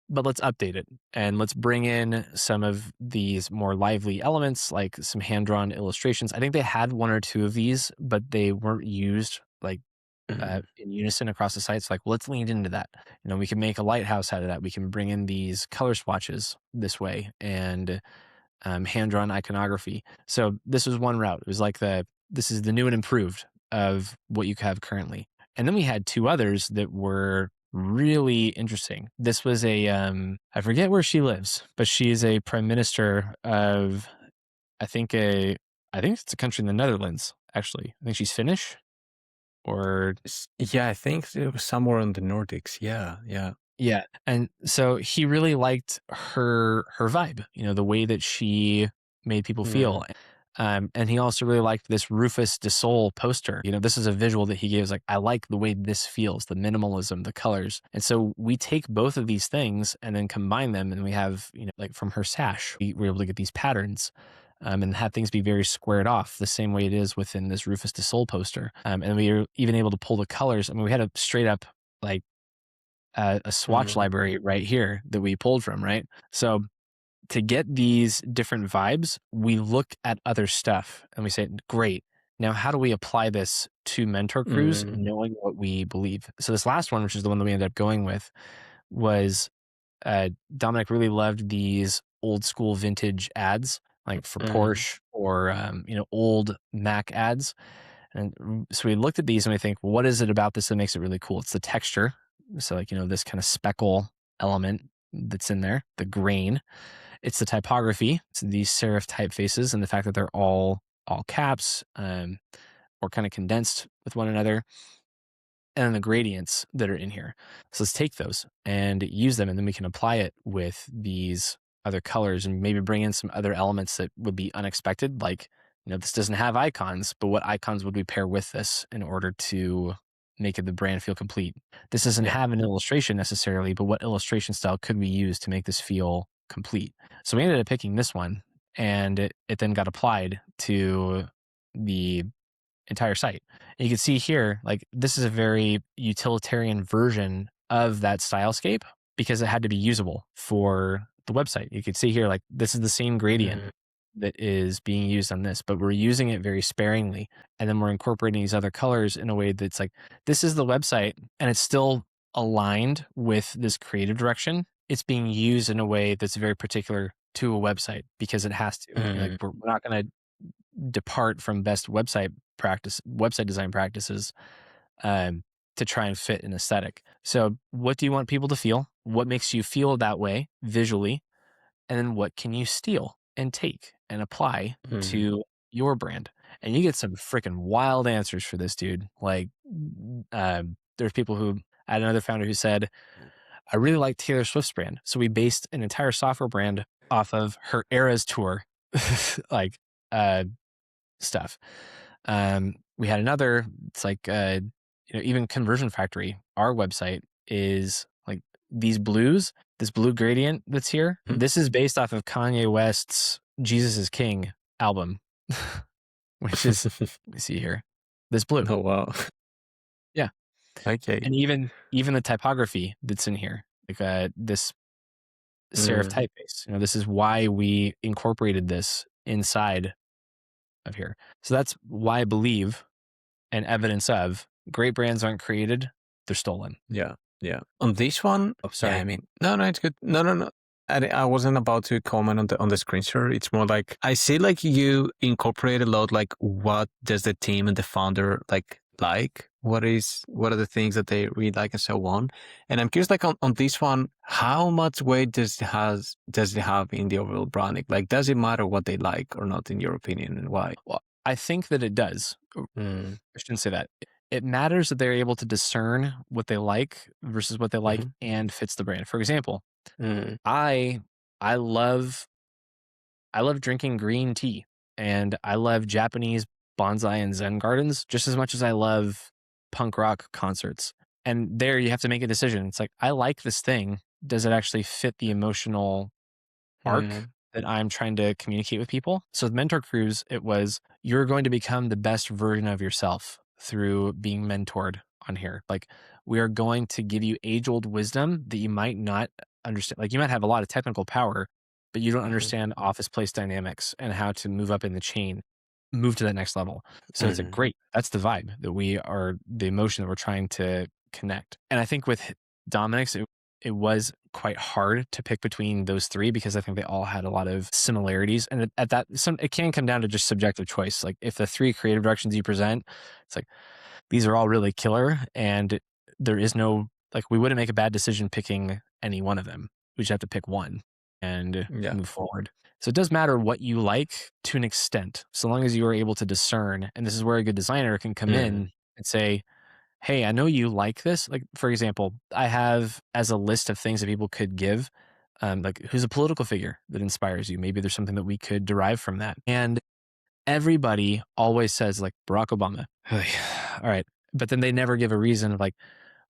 But let's update it and let's bring in some of these more lively elements, like some hand-drawn illustrations. I think they had 1 or 2 of these, but they weren't used like in unison across the site. So like, well, let's lean into that. We can make a lighthouse out of that. We can bring in these color swatches this way and hand-drawn iconography. So this was one route. It was like this is the new and improved of what you have currently. And then we had 2 others that were really interesting. This was a I forget where she lives, but she is a prime minister of I think it's a country in the Netherlands, actually. I think she's Finnish or Yeah, I think it was somewhere in the Nordics. Yeah. yeah. And so he really liked her vibe, the way that she made people feel. And he also really liked this Rufus de Sol poster. This is a visual that he gives, like, I like the way this feels, the minimalism, the colors. And so we take both of these things and then combine them, and we have, like from her sash, we were able to get these patterns and have things be very squared off the same way it is within this Rufus de Sol poster. And we were even able to pull the colors. I mean, we had a straight up like a swatch library right here that we pulled from, right? So to get these different vibes, we look at other stuff and we say, great, now how do we apply this to mentor crews knowing what we believe? So this last one, which is the one that we ended up going with, was Dominic really loved these old school vintage ads, like for Porsche or old Mac ads. And so we looked at these and we think, what is it about this that makes it really cool? It's the texture. So like, this kind of speckle element that's in there, the grain. It's the typography. It's these serif typefaces and the fact that they're all caps or kind of condensed with one another. And then the gradients that are in here. So let's take those and use them, and then we can apply it with these other colors and maybe bring in some other elements that would be unexpected. Like, this doesn't have icons, but what icons would we pair with this in order to make the brand feel complete? This doesn't have an illustration necessarily, but what illustration style could we use to make this feel complete? So we ended up picking this one, and it then got applied to the entire site. And you can see here, like, this is a very utilitarian version of that stylescape because it had to be usable for the website. You can see here, like, this is the same gradient that is being used on this, but we're using it very sparingly. And then we're incorporating these other colors in a way that's like, this is the website and it's still aligned with this creative direction. It's being used in a way that's very particular to a website because it has to. Like, we're not going to depart from best website design practices to try and fit an aesthetic. So what do you want people to feel? What makes you feel that way visually? And then what can you steal and take and apply to your brand? And you get some freaking wild answers for this, dude. Like, there's people who, I had another founder who said, I really like Taylor Swift's brand. So we based an entire software brand off of her Eras tour, like stuff. We had another, it's like, even Conversion Factory, our website is like these blues, this blue gradient that's here. This is based off of Kanye West's Jesus is King album, which is, let me see here, this blue. Oh, wow. Yeah. Okay. And even the typography that's in here, like this serif typeface, this is why we incorporated this inside of here. So that's why I believe and evidence of great brands aren't created, they're stolen. Yeah. On this one, sorry. I mean, no, it's good. No. I wasn't about to comment on the screen share. It's more like, I see like you incorporate a lot, like what does the team and the founder like? What are the things that they really like and so on? And I'm curious, like on this one, how much weight does it have in the overall branding? Like, does it matter what they like or not, in your opinion, and why? Well, I think that it does. I shouldn't say that. It matters that they're able to discern what they like versus what they like and fits the brand. For example, I love drinking green tea, and I love Japanese bonsai and Zen gardens just as much as I love punk rock concerts. And there you have to make a decision. It's like, I like this thing. Does it actually fit the emotional arc that I'm trying to communicate with people? So with Mentor Crews, it was, you're going to become the best version of yourself through being mentored on here. Like, we are going to give you age-old wisdom that you might not understand. Like, you might have a lot of technical power, but you don't understand office place dynamics and how to move up in the chain, move to that next level. So it's a great, that's the vibe that we are, the emotion that we're trying to connect. And I think with Dominic's, it was quite hard to pick between those three because I think they all had a lot of similarities. And at that, it can come down to just subjective choice. Like, if the three creative directions you present, it's like, these are all really killer, and there is no like we wouldn't make a bad decision picking any one of them. We just have to pick one and move forward. So it does matter what you like to an extent, so long as you are able to discern. And this is where a good designer can come in and say, hey, I know you like this. Like, for example, I have as a list of things that people could give, like who's a political figure that inspires you? Maybe there's something that we could derive from that. And everybody always says like Barack Obama. All right. But then they never give a reason of like,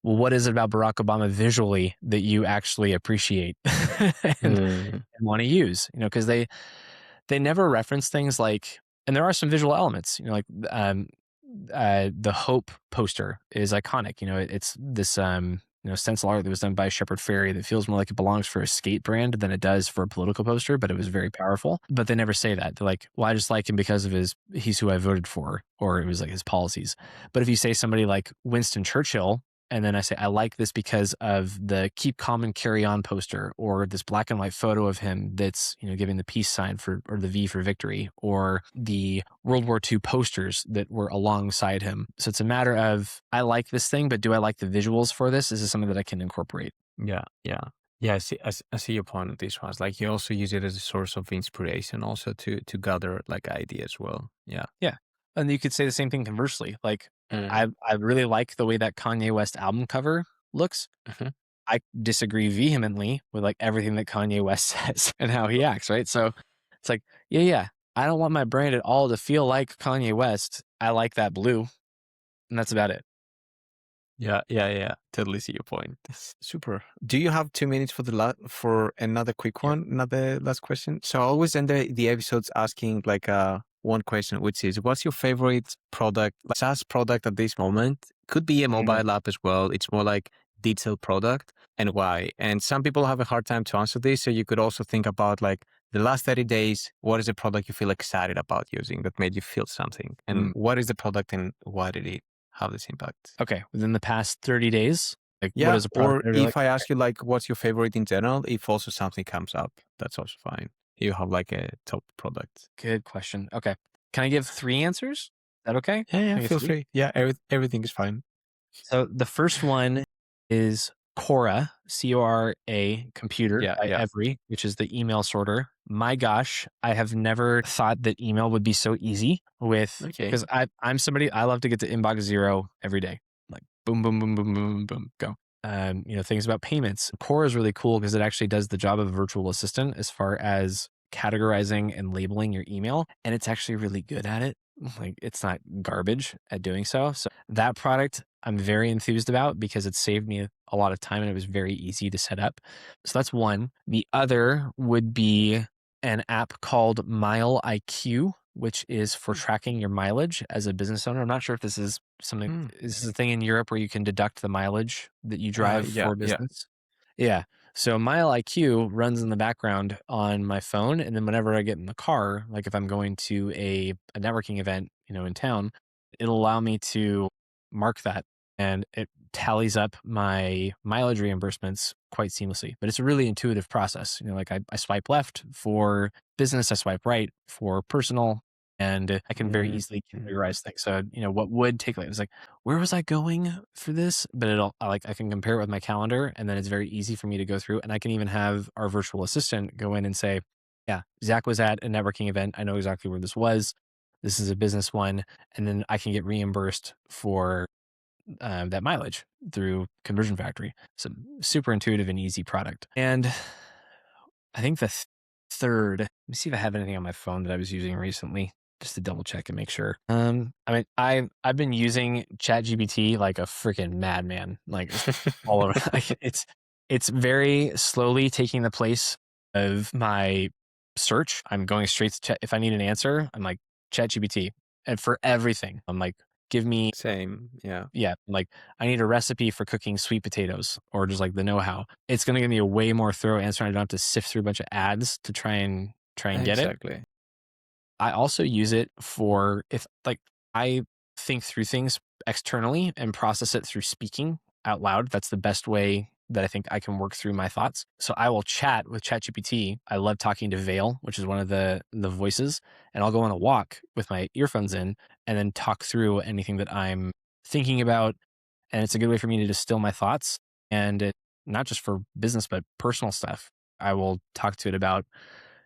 well, what is it about Barack Obama visually that you actually appreciate and want to use? You know, because they never reference things like, and there are some visual elements, you know, like the Hope poster is iconic. You know, it's this you know, stencil art that was done by Shepard Fairey that feels more like it belongs for a skate brand than it does for a political poster, but it was very powerful. But they never say that. They're like, well, I just like him because of he's who I voted for, or it was like his policies. But if you say somebody like Winston Churchill, and then I say, I like this because of the Keep Calm and Carry On poster, or this black and white photo of him that's, you know, giving the peace sign or the V for victory, or the World War II posters that were alongside him. So it's a matter of, I like this thing, but do I like the visuals for this? Is this something that I can incorporate? Yeah. I see your point on this one. Like you also use it as a source of inspiration also to gather like ideas as well. Yeah. And you could say the same thing conversely. Like, I really like the way that Kanye West album cover looks. I disagree vehemently with like everything that Kanye West says and how he acts, right? So it's like, yeah, I don't want my brand at all to feel like Kanye West. I like that blue, and that's about it. Yeah. Totally see your point. Super. Do you have 2 minutes for another quick one? Another last question. So I always end the episodes asking like one question, which is, what's your favorite product, like SaaS product at this moment? Could be a mobile app as well. It's more like digital product, and why? And some people have a hard time to answer this. So you could also think about like the last 30 days, what is a product you feel excited about using that made you feel something? And what is the product and why did it have this impact? Okay. Within the past 30 days, like Yeah, what is a or product? if I ask you like, what's your favorite in general, if also something comes up, that's also fine. You have like a top product. Good question. Okay. Can I give 3 answers? Is that okay? Yeah, feel free. Yeah, everything is fine. So the first one is Cora, Cora computer by Every, which is the email sorter. My gosh, I have never thought that email would be so easy because I'm somebody, I love to get to inbox 0 every day. Like boom, boom, boom, boom, boom, boom, go. You know, things about payments. Cora is really cool because it actually does the job of a virtual assistant as far as categorizing and labeling your email. And it's actually really good at it. Like it's not garbage at doing so. So that product I'm very enthused about because it saved me a lot of time and it was very easy to set up. So that's one. The other would be an app called Mile IQ, which is for tracking your mileage as a business owner. I'm not sure if this is something, is this a thing in Europe where you can deduct the mileage that you drive for business? Yeah. So Mile IQ runs in the background on my phone. And then whenever I get in the car, like if I'm going to a networking event, you know, in town, it'll allow me to mark that and it tallies up my mileage reimbursements quite seamlessly. But it's a really intuitive process. You know, like I swipe left for business, I swipe right for personal, and I can very easily categorize things. So, you know, what would take like, it's like, where was I going for this? But I can compare it with my calendar, and then it's very easy for me to go through. And I can even have our virtual assistant go in and say, yeah, Zach was at a networking event. I know exactly where this was. This is a business one. And then I can get reimbursed for that mileage through Conversion Factory. So super intuitive and easy product. And I think the third, let me see if I have anything on my phone that I was using recently, just to double check and make sure. I mean, I've been using ChatGPT like a freaking madman, like all over. It's very slowly taking the place of my search. I'm going straight to chat. If I need an answer, I'm like ChatGPT, and for everything, I'm like, give me same. Yeah. Like I need a recipe for cooking sweet potatoes or just like the know-how. It's going to give me a way more thorough answer. I don't have to sift through a bunch of ads to try and get it. Exactly. I also use it for if like I think through things externally and process it through speaking out loud. That's the best way that I think I can work through my thoughts. So I will chat with ChatGPT. I love talking to Vale, which is one of the voices, and I'll go on a walk with my earphones in and then talk through anything that I'm thinking about. And it's a good way for me to distill my thoughts and not just for business, but personal stuff. I will talk to it about,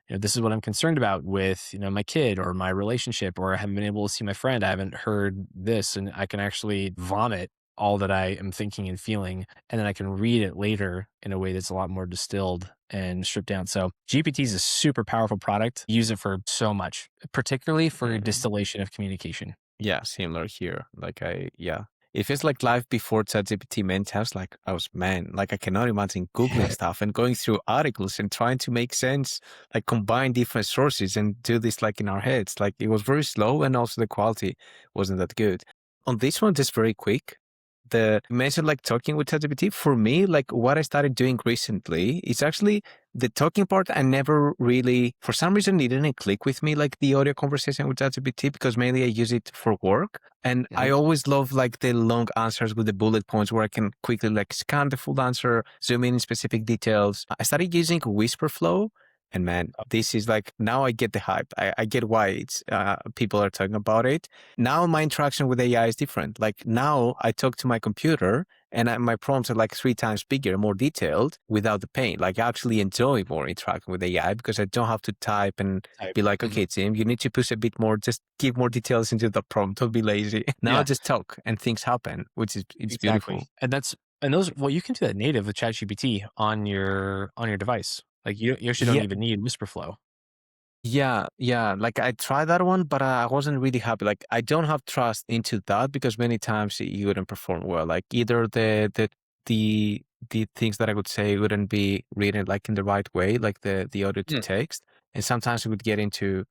this is what I'm concerned about with, my kid or my relationship, or I haven't been able to see my friend. I haven't heard this, and I can actually vomit all that I am thinking and feeling. And then I can read it later in a way that's a lot more distilled and stripped down. So GPT is a super powerful product. Use it for so much, particularly for distillation of communication. Yeah, similar here. If it's like life before ChatGPT meant I was, I cannot imagine Googling stuff and going through articles and trying to make sense, like combine different sources and do this like in our heads. Like it was very slow and also the quality wasn't that good. On this one, just very quick, you mentioned like talking with ChatGPT. For me, like what I started doing recently is actually the talking part. I never really, for some reason, it didn't click with me, like the audio conversation with ChatGPT, because mainly I use it for work. And I always love like the long answers with the bullet points where I can quickly like scan the full answer, zoom in specific details. I started using Whisper Flow. And man, this is like, now I get the hype. I get why people are talking about it. Now my interaction with AI is different. Like now I talk to my computer and my prompts are like 3 times bigger, more detailed without the pain. Like I actually enjoy more interacting with AI because I don't have to type and be like, okay, Tim, you need to push a bit more, just give more details into the prompt. Don't be lazy. Now I just talk and things happen, which is, it's beautiful. And those, you can do that native with ChatGPT on your device. Like you actually don't even need Whisper Flow. Yeah. Like I tried that one, but I wasn't really happy. Like I don't have trust into that because many times you wouldn't perform well. Like either the things that I would say wouldn't be written like in the right way, like the audio to text, and sometimes we would get into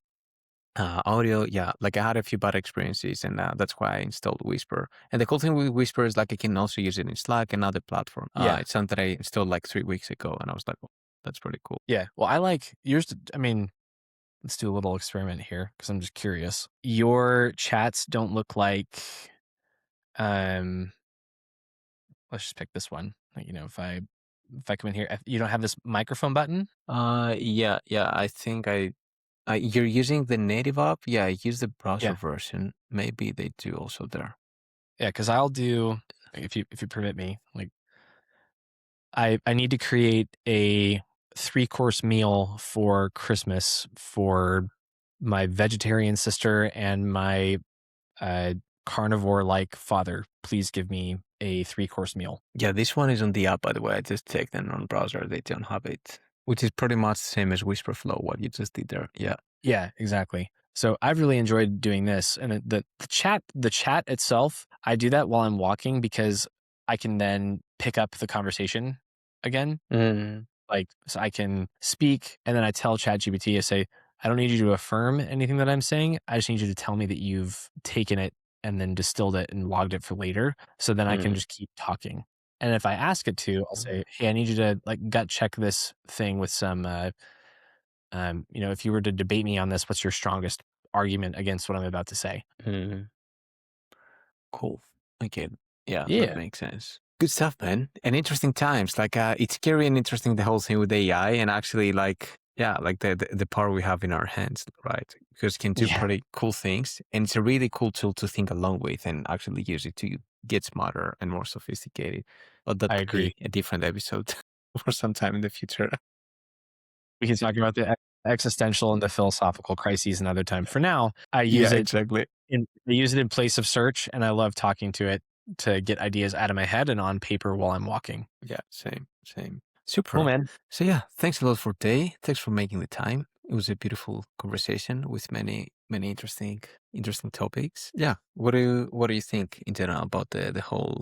audio. Yeah, like I had a few bad experiences, and that's why I installed Whisper. And the cool thing with Whisper is like I can also use it in Slack and other platform. It's something that I installed like 3 weeks ago, and I was like, oh, that's pretty cool. Yeah. Well, I like yours. Let's do a little experiment here because I'm just curious. Your chats don't look like, let's just pick this one. Like, if I come in here, you don't have this microphone button. Yeah. I think you're using the native app. Yeah, I use the browser version. Maybe they do also there. Yeah, because I'll do, if you permit me, like I need to create a 3-course meal for Christmas for my vegetarian sister and my carnivore-like father. Please give me a 3-course meal. Yeah, this one is on the app, by the way. I just checked them on browser. They don't have it, which is pretty much the same as Whisper Flow, what you just did there. Yeah. Yeah, exactly. So I've really enjoyed doing this. And the chat itself, I do that while I'm walking because I can then pick up the conversation again. Like, so I can speak and then I tell ChatGPT, I say, I don't need you to affirm anything that I'm saying. I just need you to tell me that you've taken it and then distilled it and logged it for later. So then I can just keep talking. And if I ask it to, I'll say, hey, I need you to like gut check this thing with some, if you were to debate me on this, what's your strongest argument against what I'm about to say? Cool. Okay. Yeah, that makes sense. Good stuff, man. And interesting times. Like it's scary and interesting, the whole thing with AI, and actually like the power we have in our hands, right? Because it can do pretty cool things, and it's a really cool tool to think along with and actually use it to get smarter and more sophisticated. But that could be a different episode for some time in the future. We can talk about the existential and the philosophical crises another time. For now, I use it exactly. I use it in place of search, and I love talking to it to get ideas out of my head and on paper while I'm walking. Yeah, same. Super. Cool, man. So yeah, thanks a lot for today. Thanks for making the time. It was a beautiful conversation with many interesting topics. Yeah. What do you think in general about the whole